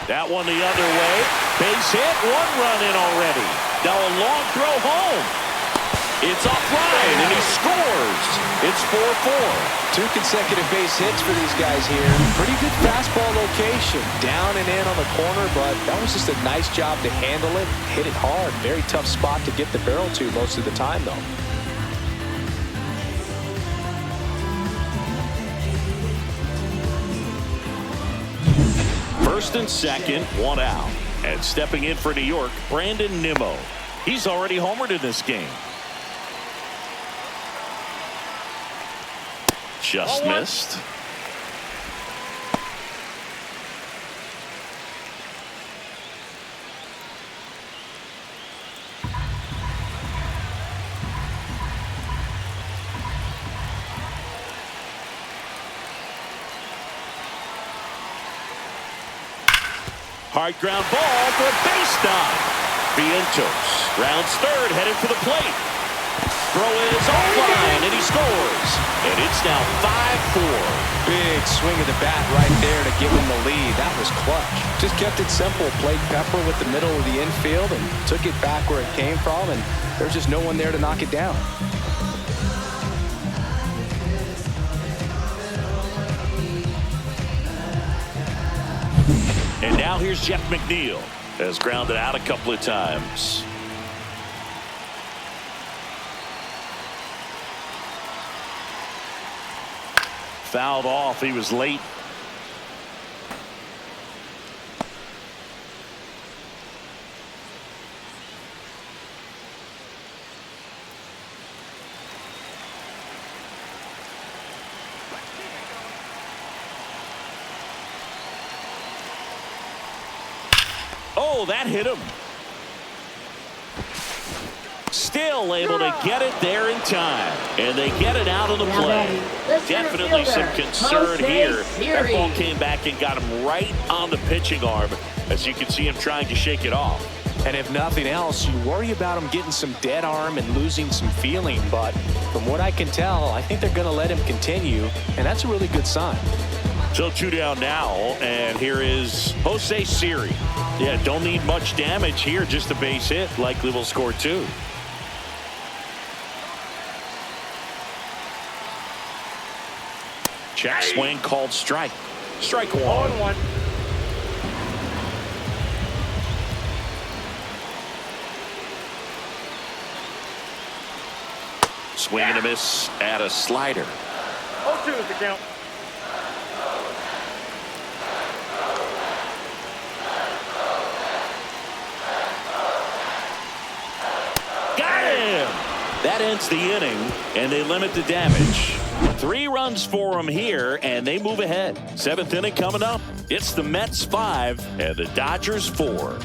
That one the other way. Base hit. One run in already. Now a long throw home. It's offline, and he scores. It's 4-4. 2 consecutive base hits for these guys here. Pretty good fastball location. Down and in on the corner, but that was just a nice job to handle it. Hit it hard. Very tough spot to get the barrel to most of the time, though. First and second, one out. And stepping in for New York, Brandon Nimmo. He's already homered in this game. Just missed. Hard ground ball for a base knock. Vientos rounds third, headed for the plate. Throw is offline, and he scores. And it's now 5-4. Big swing of the bat right there to give him the lead. That was clutch. Just kept it simple. Played Pepper with the middle of the infield and took it back where it came from, and there's just no one there to knock it down. And now here's Jeff McNeil. Has grounded out a couple of times. Fouled off. He was late. Oh, that hit him. Still able to get it there in time. And they get it out of the play. Definitely some concern here. That ball came back and got him right on the pitching arm. As you can see him trying to shake it off. And if nothing else, you worry about him getting some dead arm and losing some feeling. But from what I can tell, I think they're going to let him continue, and that's a really good sign. So 2 down now, and here is Jose Siri. Yeah, don't need much damage here, just a base hit. Likely will score 2. Check swing called strike. Strike 1. 0-1. Swing and a miss at a slider. 0-2 is the count. Got him! That ends the inning, and they limit the damage. 3 runs for them here, and they move ahead. 7th inning coming up. It's the Mets 5 and the Dodgers 4.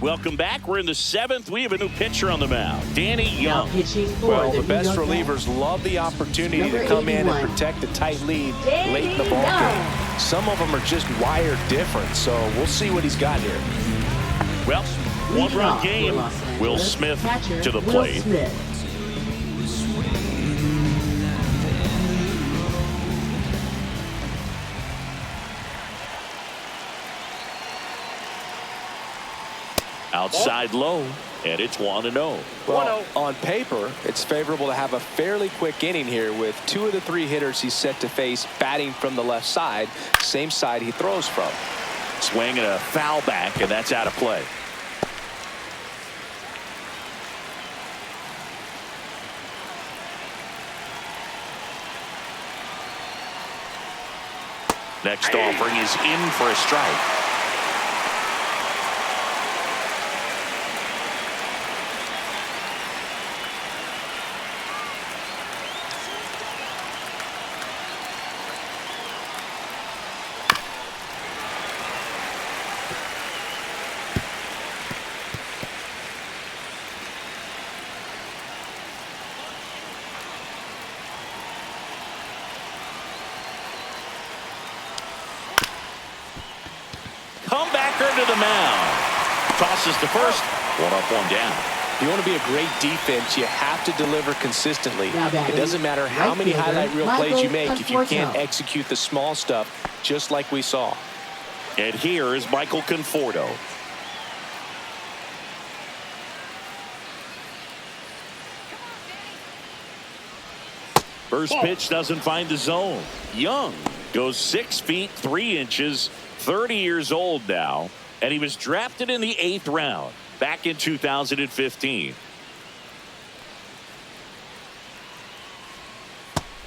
Welcome back. We're in the 7th. We have a new pitcher on the mound, Danny Now Young. pitching for Well, the New best York relievers Mets. love the opportunity Number to come in 81. and protect a tight lead Danny late in the ball Young. game. Some of them are just wired different, so we'll see what he's got here. Well, Leading one-run off for game. Los Angeles, Will Smith catcher to the Will plate. Smith. Outside low, and it's 1-0. Well, on paper, it's favorable to have a fairly quick inning here with 2 of the 3 hitters he's set to face batting from the left side, same side he throws from. Swing and a foul back, and that's out of play. Next offering is in for a strike. Comebacker to the mound. Tosses to first. 1 up, 1 down. If you want to be a great defense, you have to deliver consistently. Now batting, It doesn't matter how right many fielder, highlight reel plays you Michael make if you can't Conforto. execute the small stuff, just like we saw. And here is Michael Conforto. First pitch doesn't find the zone. Young goes 6 feet 3 inches, 30 years old now, and he was drafted in the 8th round back in 2015.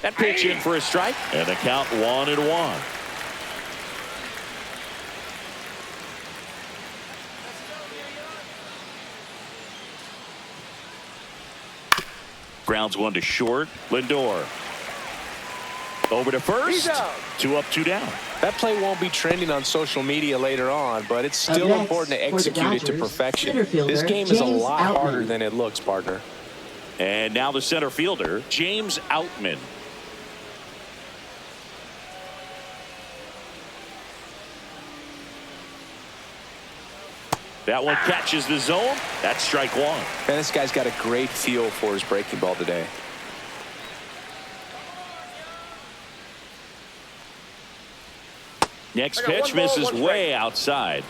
That pitch in for a strike, and the count 1-1. Grounds 1 to short. Lindor over to first. 2 up, 2 down. That play won't be trending on social media later on, but it's still next, important to for the execute it to Dodgers, perfection. center fielder, This game is a James lot Outman. harder than it looks, partner. And now the center fielder, James Outman. That one catches the zone. That's strike 1. Man, this guy's got a great feel for his breaking ball today. Next I got pitch 1 ball, misses 1 strike. way outside.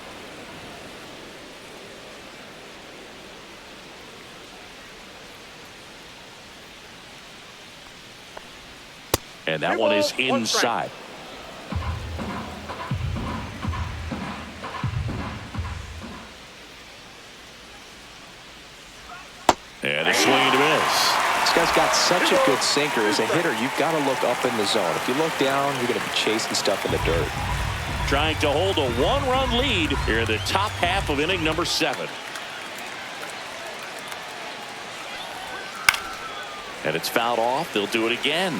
And that 3 one balls, is 1 strike. inside. And a swing and a miss. This guy's got such a good sinker. As a hitter, you've got to look up in the zone. If you look down, you're going to be chasing stuff in the dirt. Trying to hold a 1-run lead here in the top half of inning number 7. And it's fouled off. They'll do it again.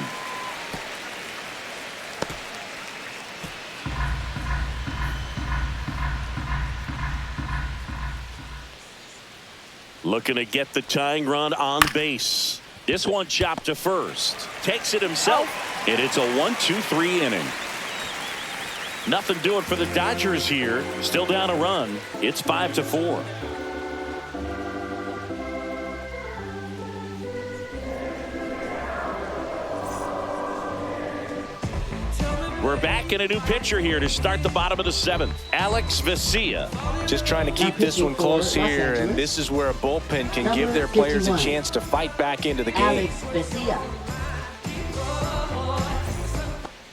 Looking to get the tying run on base. This one chopped to first. Takes it himself, and it's a 1-2-3 inning. Nothing doing for the Dodgers here. Still down a run. It's 5-4. We're back in a new pitcher here to start the bottom of the 7th. Alex Vesia. Just trying to keep this one close here, and this is where a bullpen can give their players a chance to fight back into the game.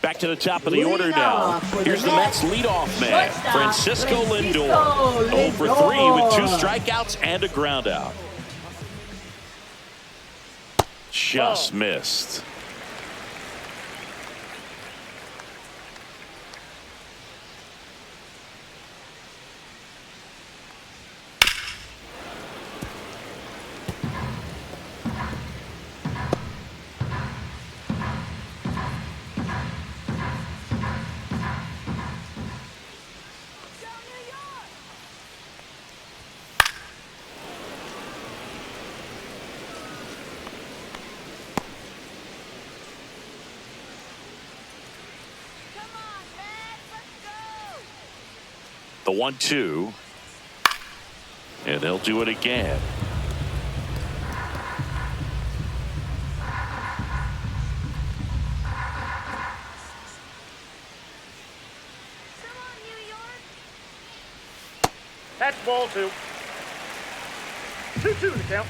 Back to the top of the order now. Here's the Mets leadoff man, Francisco Lindor. 0 for 3 with 2 strikeouts and a ground out. Just missed. The 1-2, and they'll do it again. That's ball 2. 2-2 the count.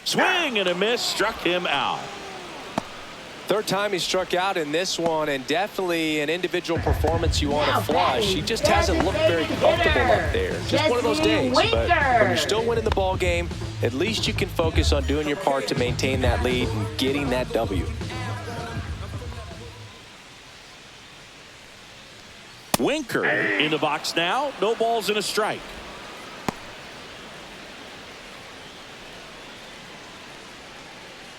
Swing and a miss, struck him out. Third time he struck out in this one, and definitely an individual performance you want to flush. He just hasn't looked very comfortable up there. Just one of those days. But when you're still winning the ball game, at least you can focus on doing your part to maintain that lead and getting that W. Winker in the box now. No balls and a strike.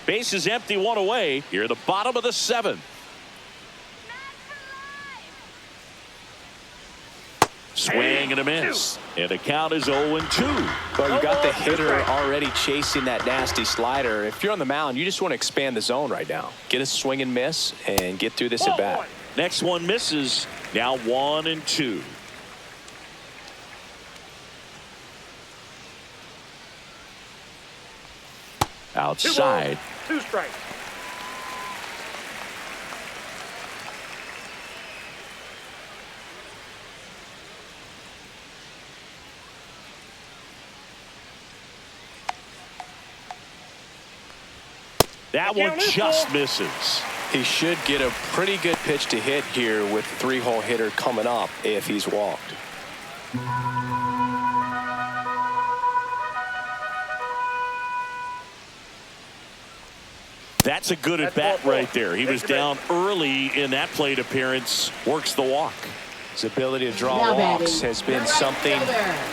Base is empty, 1 away. Here at the bottom of the 7th. Swing and a miss. And the count is 0-2. But you got the hitter already chasing that nasty slider. If you're on the mound, you just want to expand the zone right now. Get a swing and miss and get through this at bat. Next one misses. Now 1-2. Outside. 2 strikes. That one just misses. He should get a pretty good pitch to hit here with 3-hole hitter coming up if he's walked. That's a good at bat right there. He was down early in that plate appearance. Works the walk. His ability to draw walks has been something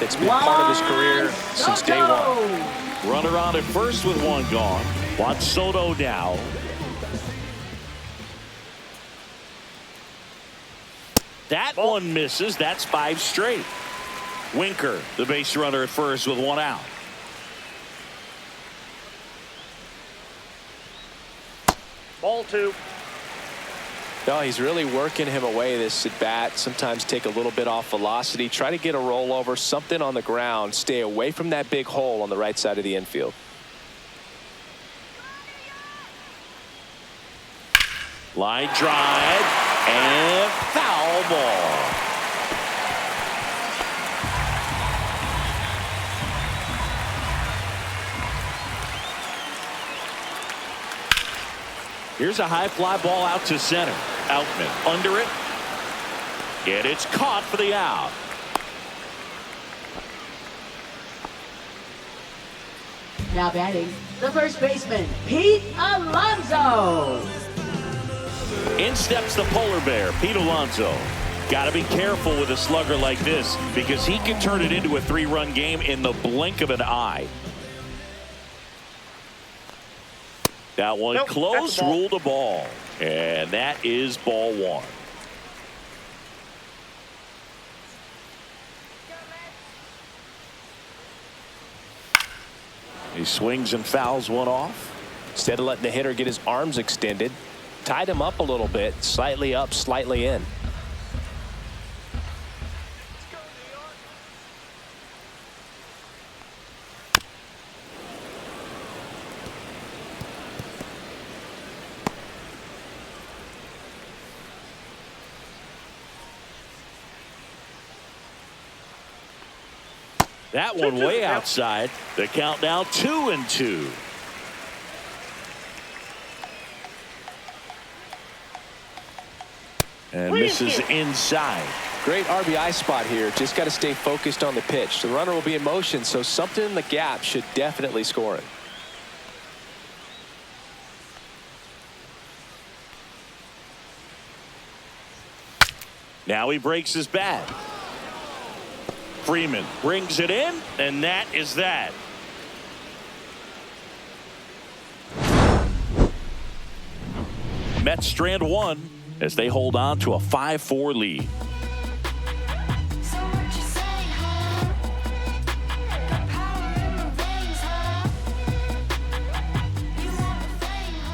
that's been part of his career since day 1. Runner on at first with 1 gone. Juan Soto now. That one misses. That's 5 straight. Winker, the base runner at first with 1 out. Ball 2. No, he's really working him away this at bat. Sometimes take a little bit off velocity. Try to get a rollover, something on the ground. Stay away from that big hole on the right side of the infield. Line drive and foul ball. Here's a high fly ball out to center. Outman under it. And it's caught for the out. Now batting, the first baseman, Pete Alonso. In steps the polar bear, Pete Alonso. Got to be careful with a slugger like this because he can turn it into a 3-run game in the blink of an eye. That one close, ruled a ball. And that is ball 1. He swings and fouls one off. Instead of letting the hitter get his arms extended, tied him up a little bit, slightly up, slightly in. That one way outside. The count now 2-2. And this is inside. Great RBI spot here. Just got to stay focused on the pitch. The runner will be in motion, so something in the gap should definitely score it. Now he breaks his bat. Freeman brings it in, and that is that. Mets strand one as they hold on to a 5-4 lead.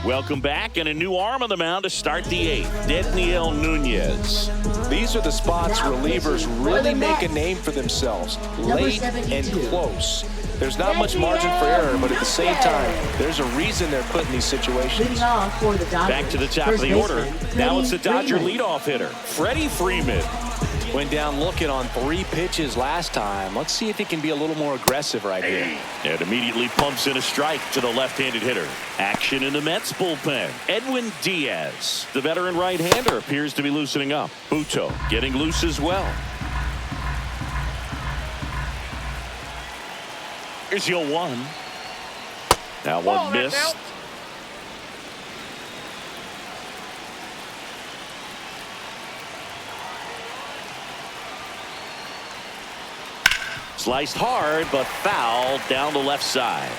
Welcome back, and a new arm on the mound to start the eighth. Daniel Nunez. These are the spots relievers really make a name for themselves. Late and close. There's not much margin for error, but at the same time, there's a reason they're put in these situations. Back to the top of the order. Now it's the Dodger leadoff hitter, Freddie Freeman. Went down looking on 3 pitches last time. Let's see if he can be a little more aggressive right here. And immediately pumps in a strike to the left-handed hitter. Action in the Mets bullpen. Edwin Diaz, the veteran right-hander, appears to be loosening up. Buto getting loose as well. Here's your 1. Now one missed. Sliced hard, but foul down the left side.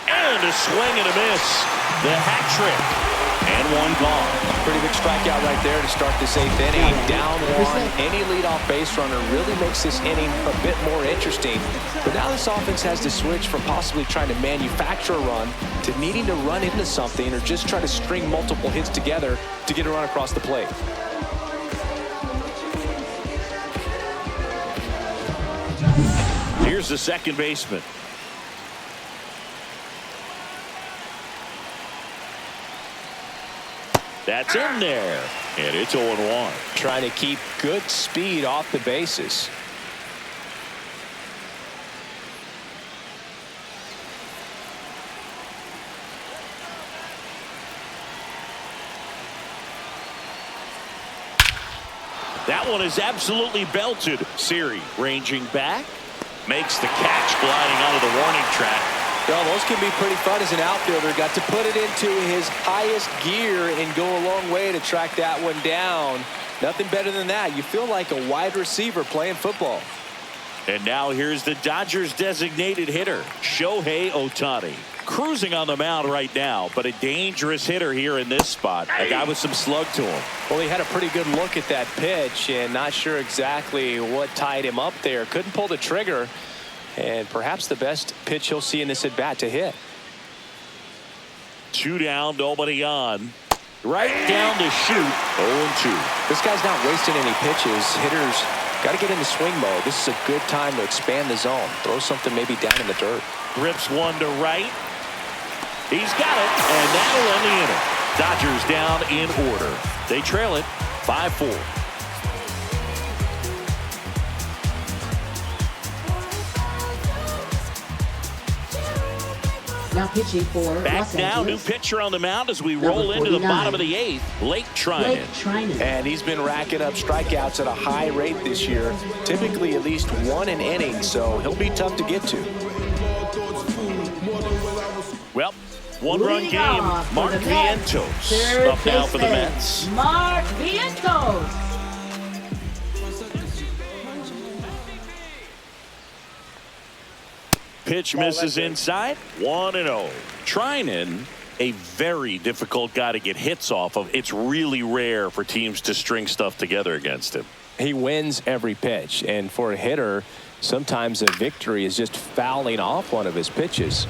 And a swing and a miss. The hat trick. And one gone. Pretty big strikeout right there to start this 8th inning. Down 1. Any leadoff base runner really makes this inning a bit more interesting. But now this offense has to switch from possibly trying to manufacture a run to needing to run into something or just try to string multiple hits together to get a run across the plate. Here's the second baseman. That's in there, and it's 0-1. Trying to keep good speed off the bases. That one is absolutely belted. Siri ranging back, makes the catch, gliding onto the warning track. Well, those can be pretty fun as an outfielder. Got to put it into his highest gear and go a long way to track that one down. Nothing better than that. You feel like a wide receiver playing football. And now here's the Dodgers designated hitter, Shohei Ohtani. Cruising on the mound right now, but a dangerous hitter here in this spot. A guy with some slug to him. Well, he had a pretty good look at that pitch and not sure exactly what tied him up there. Couldn't pull the trigger. And perhaps the best pitch he'll see in this at-bat to hit. 2 down, nobody on. Right down to shoot. 0-2. This guy's not wasting any pitches. Hitters got to get into swing mode. This is a good time to expand the zone. Throw something maybe down in the dirt. Rips one to right. He's got it, and that'll end the inning. Dodgers down in order. They trail it 5-4. Now pitching for Back now, new pitcher on the mound as we roll into the bottom of the 8th. Blake Treinen. And he's been racking up strikeouts at a high rate this year. Typically at least 1 an inning, so he'll be tough to get to. Well, 1-run game. Mark Vientos up now for the Mets. Mark Vientos. Pitch misses inside. 1-0. Treinen a very difficult guy to get hits off of. It's really rare for teams to string stuff together against him. He wins every pitch, and for a hitter, sometimes a victory is just fouling off one of his pitches.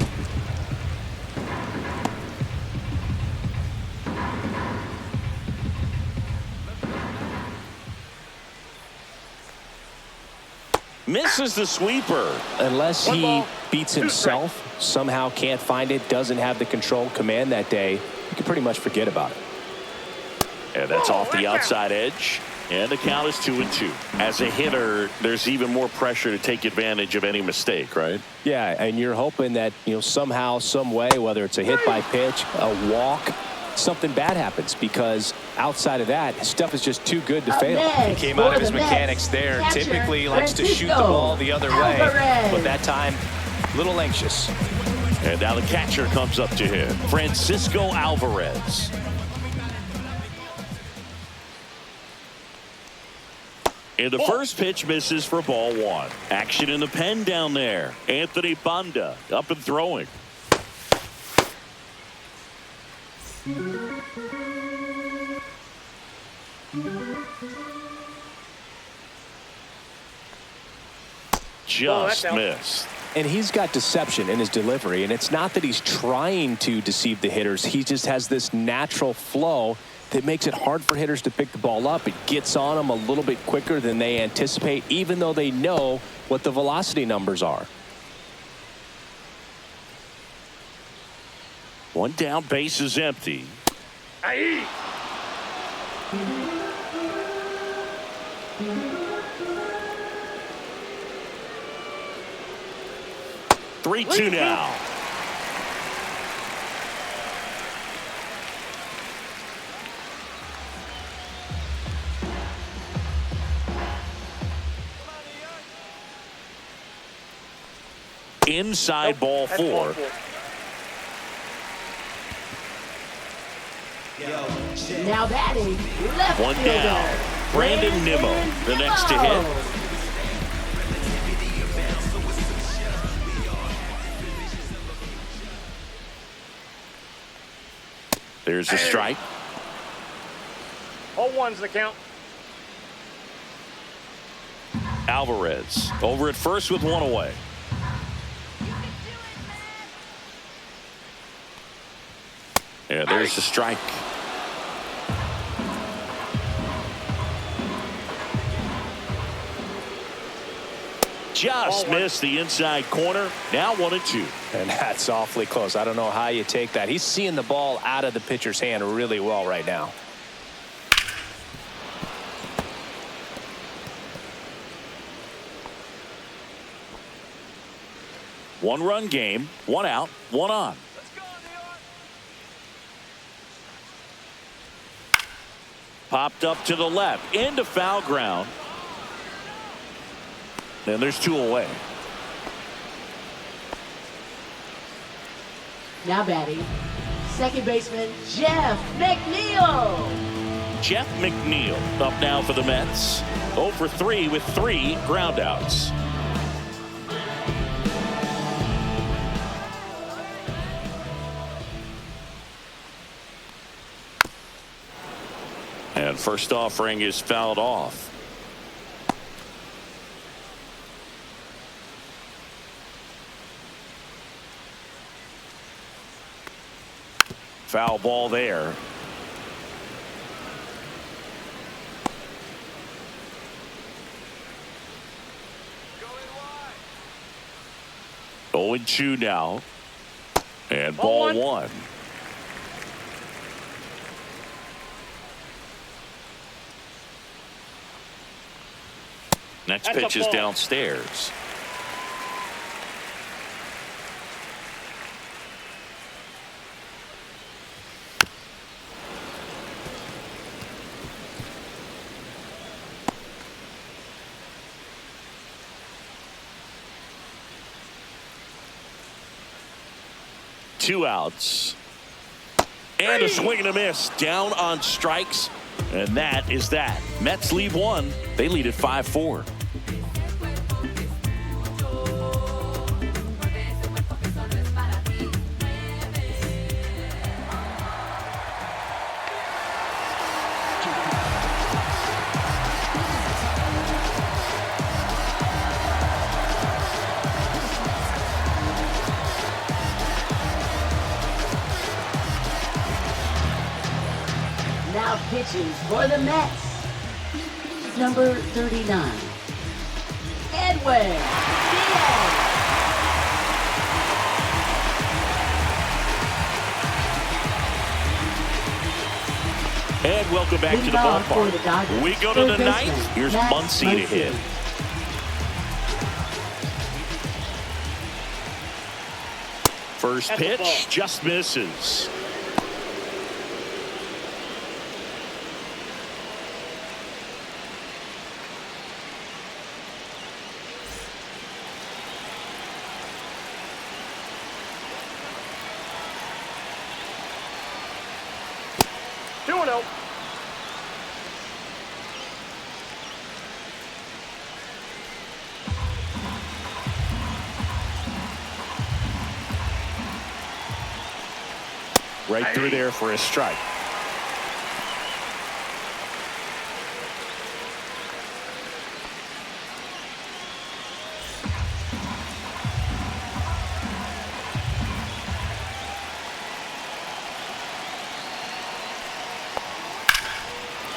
Misses the sweeper. Unless he beats himself, somehow can't find it, doesn't have the control command that day, you can pretty much forget about it. And that's off the outside edge. And the count is 2-2. As a hitter, there's even more pressure to take advantage of any mistake, right? Yeah, and you're hoping that, somehow, some way, whether it's a hit by pitch, a walk, something bad happens, because outside of that, his stuff is just too good to fail. He came out of his mechanics there. Typically he likes to shoot the ball the other way, but that time, a little anxious. And now the catcher comes up to him, Francisco Alvarez. And the first pitch misses for ball one. Action in the pen down there. Anthony Banda up and throwing. Just missed. And he's got deception in his delivery, and it's not that he's trying to deceive the hitters. He just has this natural flow that makes it hard for hitters to pick the ball up. It gets on them a little bit quicker than they anticipate, even though they know what the velocity numbers are. One down, base is empty. Aye. 3-2 now. Inside ball four. Now batting, left One fielder, down. Brandon Nimmo, the next to hit. There's a strike. 0-1's the count. Alvarez over at first with one away. And there's the strike. Just missed the inside corner. Now 1-2. And that's awfully close. I don't know how you take that. He's seeing the ball out of the pitcher's hand really well right now. One-run game, one out, one on. Popped up to the left, into foul ground. And there's two away. Now batting, second baseman Jeff McNeil. Jeff McNeil up now for the Mets. 0 for 3 with 3 groundouts. And first offering is fouled off. Foul ball there. Going 2 now. And ball one. Next pitch is downstairs. Two outs. And a swing and a miss. Down on strikes. And that is that. Mets lead one. They lead at 5-4. pitching for the Mets, number 39, Edwin Diaz. And welcome back to the ballpark. We go to the ninth. Here's Muncy to hit. First pitch just misses. Right through there for a strike.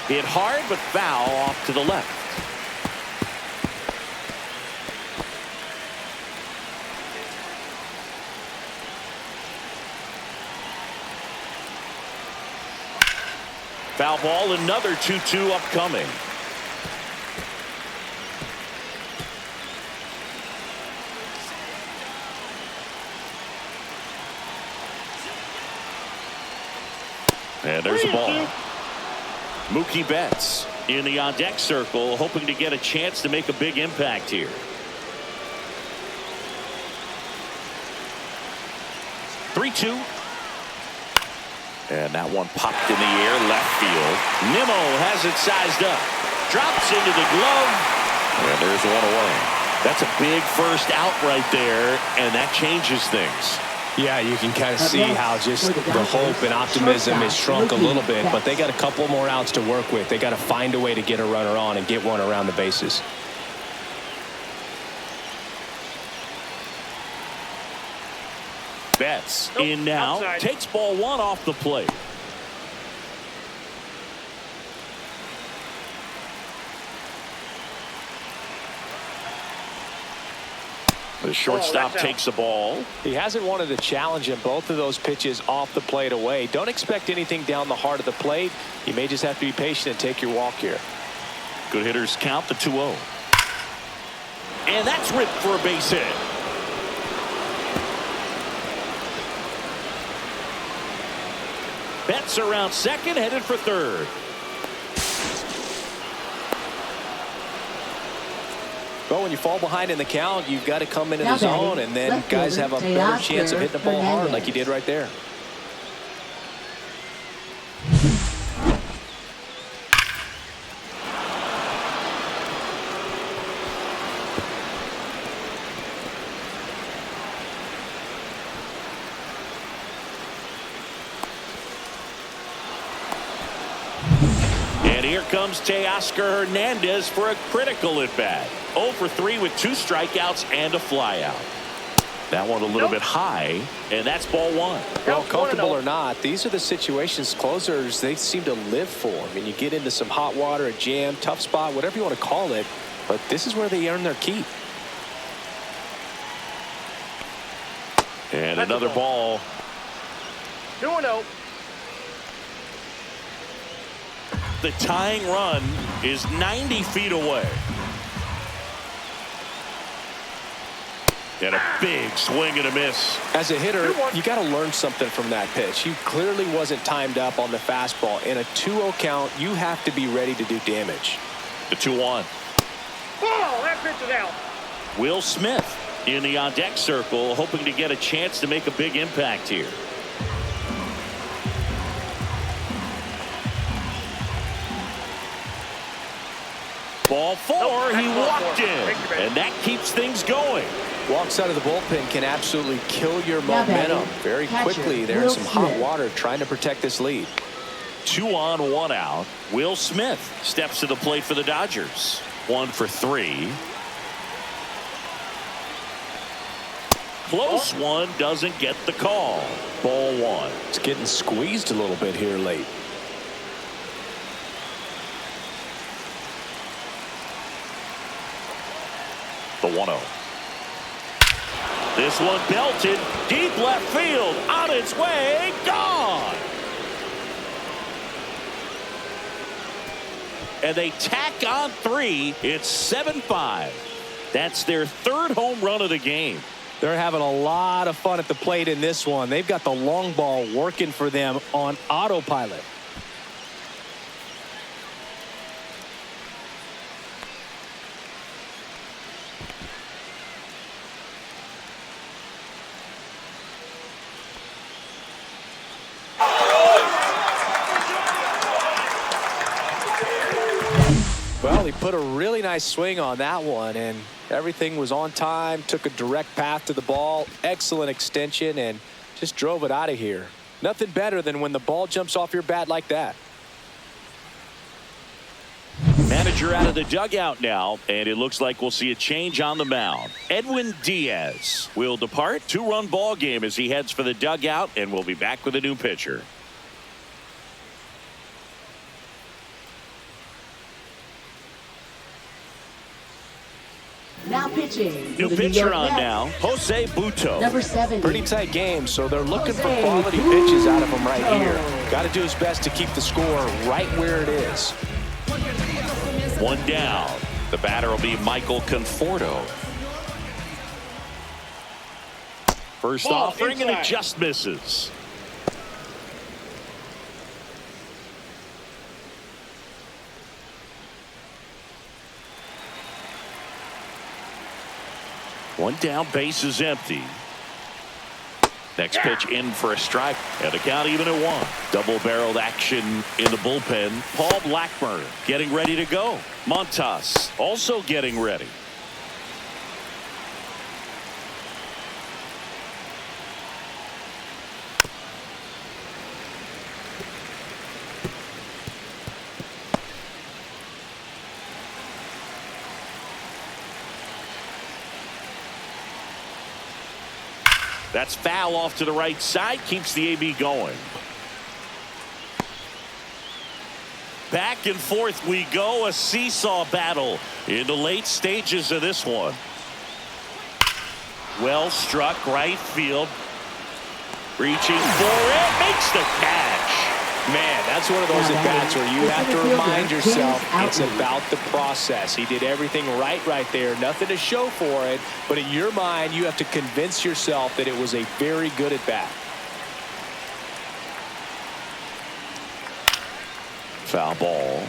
Hit hard but foul off to the left. Foul ball, another 2-2 upcoming. And there's a ball. Mookie Betts in the on-deck circle, hoping to get a chance to make a big impact here. 3-2. And that one popped in the air, left field. Nimmo has it sized up. Drops into the glove. And there's one away. That's a big first out right there, and that changes things. Yeah, you can kind of see how just the hope and optimism is shrunk a little bit, but they got a couple more outs to work with. They got to find a way to get a runner on and get one around the bases. Betts in now, outside. Takes ball one off the plate. The shortstop takes the ball. He hasn't wanted a challenge in both of those pitches off the plate away. Don't expect anything down the heart of the plate. You may just have to be patient and take your walk here. Good hitters count the 2-0. And that's ripped for a base hit. Betts around second, headed for third. Well, when you fall behind in the count, you've got to come into the zone, and then guys have a better chance of hitting the ball hard like you did right there. Here comes Teoscar Hernandez for a critical at bat. 0 for 3 with 2 strikeouts and a flyout. That one a little bit high, and that's ball one. Well, comfortable or not, these are the situations closers they seem to live for. I mean, you get into some hot water, a jam, tough spot, whatever you want to call it, but this is where they earn their keep. And that's another ball. 2-0. The tying run is 90 feet away. And a big swing and a miss. As a hitter, you got to learn something from that pitch. He clearly wasn't timed up on the fastball. In a 2-0 count, you have to be ready to do damage. The 2-1. Oh, that pitch is out. Will Smith in the on-deck circle, hoping to get a chance to make a big impact here. Ball 4, he walked in, and that keeps things going. Walks out of the bullpen can absolutely kill your momentum very quickly. They're in some hot water trying to protect this lead. 2 on, 1 out. Will Smith steps to the plate for the Dodgers. 1 for 3. Close one, doesn't get the call. Ball 1. It's getting squeezed a little bit here late. The 1-0. This one belted deep left field, on its way, gone. And they tack on 3. It's 7-5. That's their 3rd home run of the game. They're having a lot of fun at the plate in this one. They've got the long ball working for them on autopilot. Well, he put a really nice swing on that one, and everything was on time, took a direct path to the ball, excellent extension, and just drove it out of here. Nothing better than when the ball jumps off your bat like that. Manager out of the dugout now, and it looks like we'll see a change on the mound. Edwin Diaz will depart. 2-run ball game as he heads for the dugout, and we'll be back with a new pitcher. Now pitching. New pitcher on now, Jose Butto. Number 7. Pretty tight game, so they're looking for quality pitches out of him right here. Got to do his best to keep the score right where it is. 1 down. The batter will be Michael Conforto. First offering, and it just misses. One down, base is empty. Next pitch in for a strike, and the count even at 1. Double-barreled action in the bullpen. Paul Blackburn getting ready to go. Montas also getting ready. That's foul off to the right side, keeps the AB going. Back and forth we go, a seesaw battle in the late stages of this one. Well struck, right field. Reaching for it, makes the catch. Man, that's one of those at-bats where you have to remind yourself it's about the process. He did everything right there. Nothing to show for it, but in your mind, you have to convince yourself that it was a very good at-bat. Foul ball.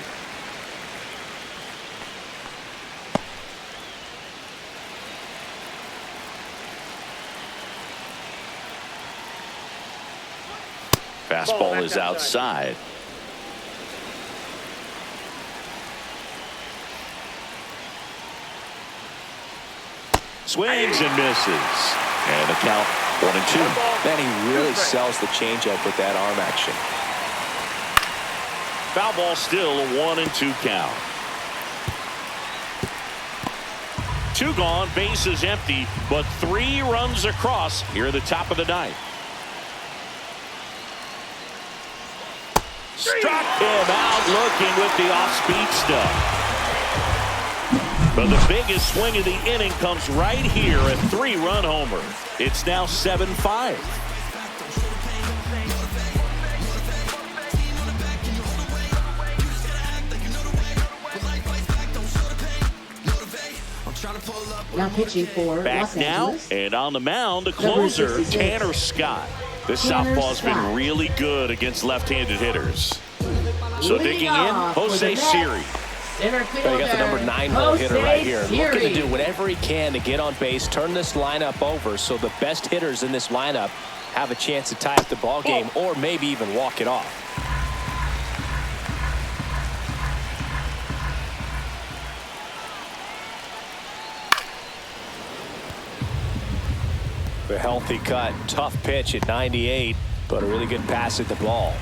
Fastball is outside. Swings and misses. And the count 1-2. Man, he really sells the changeup with that arm action. Foul ball, still a 1-2 count. 2 gone, base is empty, but 3 runs across here at the top of the 9th. Struck him out looking with the off-speed stuff. But the biggest swing of the inning comes right here, a 3-run homer. It's now 7-5. Now pitching for Back Los now, Angeles. and on the mound, the closer, Tanner Scott. This southpaw's been really good against left-handed hitters. So digging in, Jose Siri. Center fielder, You got the number 9 hole hitter right here. Siri. Looking to do whatever he can to get on base, turn this lineup over so the best hitters in this lineup have a chance to tie up the ball game or maybe even walk it off. A healthy cut, tough pitch at 98, but a really good pass at the ball.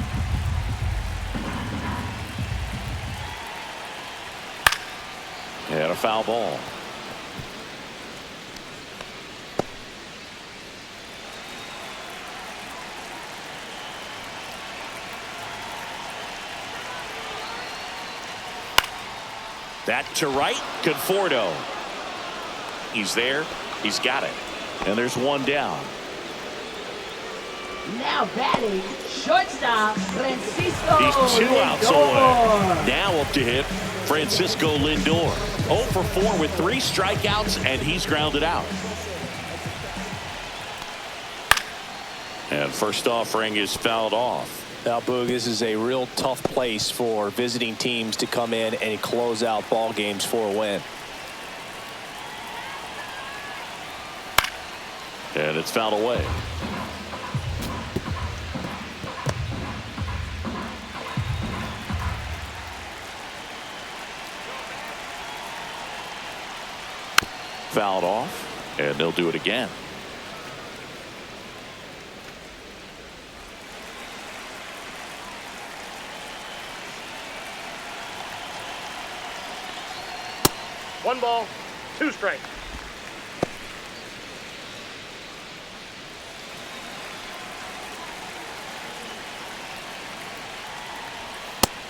And a foul ball. That to right, Conforto. He's there. He's got it. And there's one down. Now batting, shortstop, Francisco He's 2 outs away. Lindor. Now up to hit, Francisco Lindor. 0 for 4 with 3 strikeouts, and he's grounded out. And first offering is fouled off. Now, Boog, this is a real tough place for visiting teams to come in and close out ball games for a win. And it's fouled away. Fouled off, and they'll do it again. One ball, 2 strikes.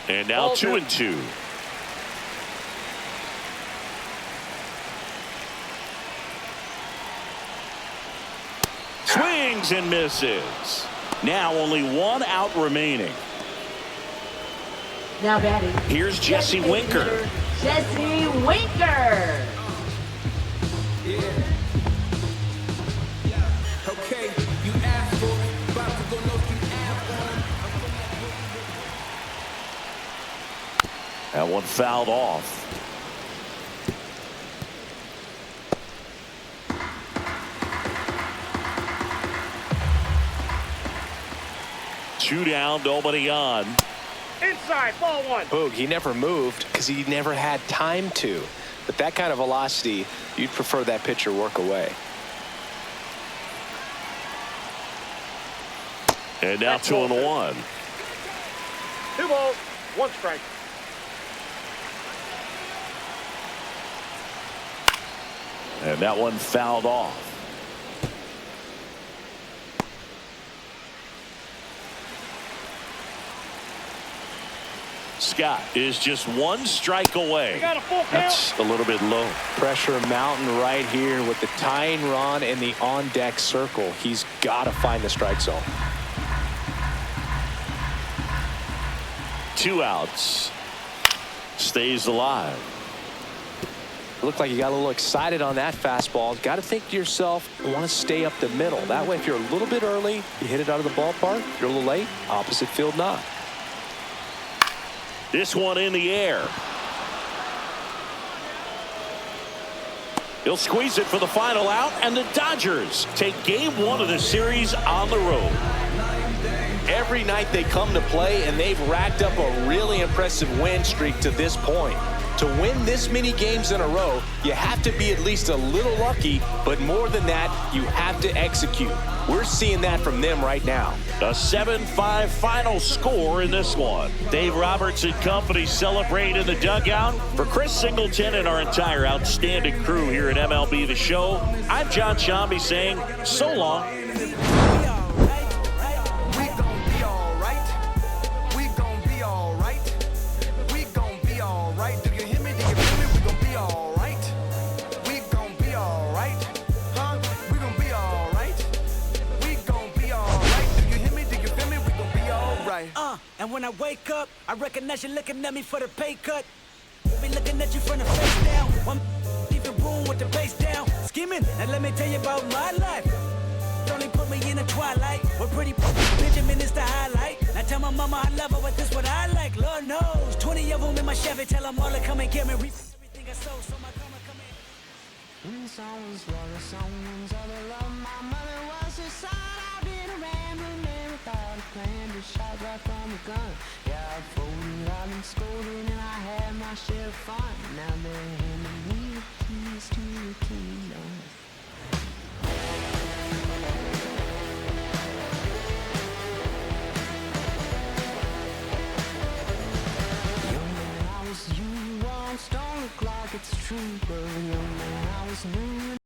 And now Ball 2-2. Swings and misses. Now only 1 out remaining. Now batting, Here's Jesse Winker. Jesse Winker. Okay, you asked for it. About to go no you asked That one fouled off. Two down, nobody on. Inside, ball 1. Boog, he never moved because he never had time to. But that kind of velocity, you'd prefer that pitcher work away. And now That's ball 2-1. 2 balls, 1 strike. And that one fouled off. Scott is just 1 strike away. We got a full count. That's a little bit low. Pressure mountain right here with the tying run in the on-deck circle. He's got to find the strike zone. 2 outs. Stays alive. Looked like you got a little excited on that fastball. Got to think to yourself, you want to stay up the middle. That way, if you're a little bit early, you hit it out of the ballpark. If you're a little late, opposite field knock. This one in the air. He'll squeeze it for the final out, and the Dodgers take game 1 of the series on the road. Every night they come to play, and they've racked up a really impressive win streak to this point. To win this many games in a row, you have to be at least a little lucky, but more than that, you have to execute. We're seeing that from them right now. A 7-5 final score in this one. Dave Roberts and company celebrate in the dugout. For Chris Singleton and our entire outstanding crew here at MLB The Show, I'm John Shambi saying so long. And when I wake up, I recognize you looking at me for the pay cut. Be looking at you from the face down. One even room with the bass down. Skimming, and let me tell you about my life. Only put me in the twilight. We're pretty Benjamin is the highlight. I tell my mama I love her, but this what I like. Lord knows, 20 of them in my Chevy. Tell them all to come and get me. Everything I sold, so my karma come in. When the songs were the songs of the love, my mother was a son. I did a rambling man without a plan, just shot right from a gun. Yeah, I folded, I've been scolded, and I had my share of fun. Now they're handing me the keys to the kingdom. Young man, I was you, one stone look like it's true, but young man, I was new.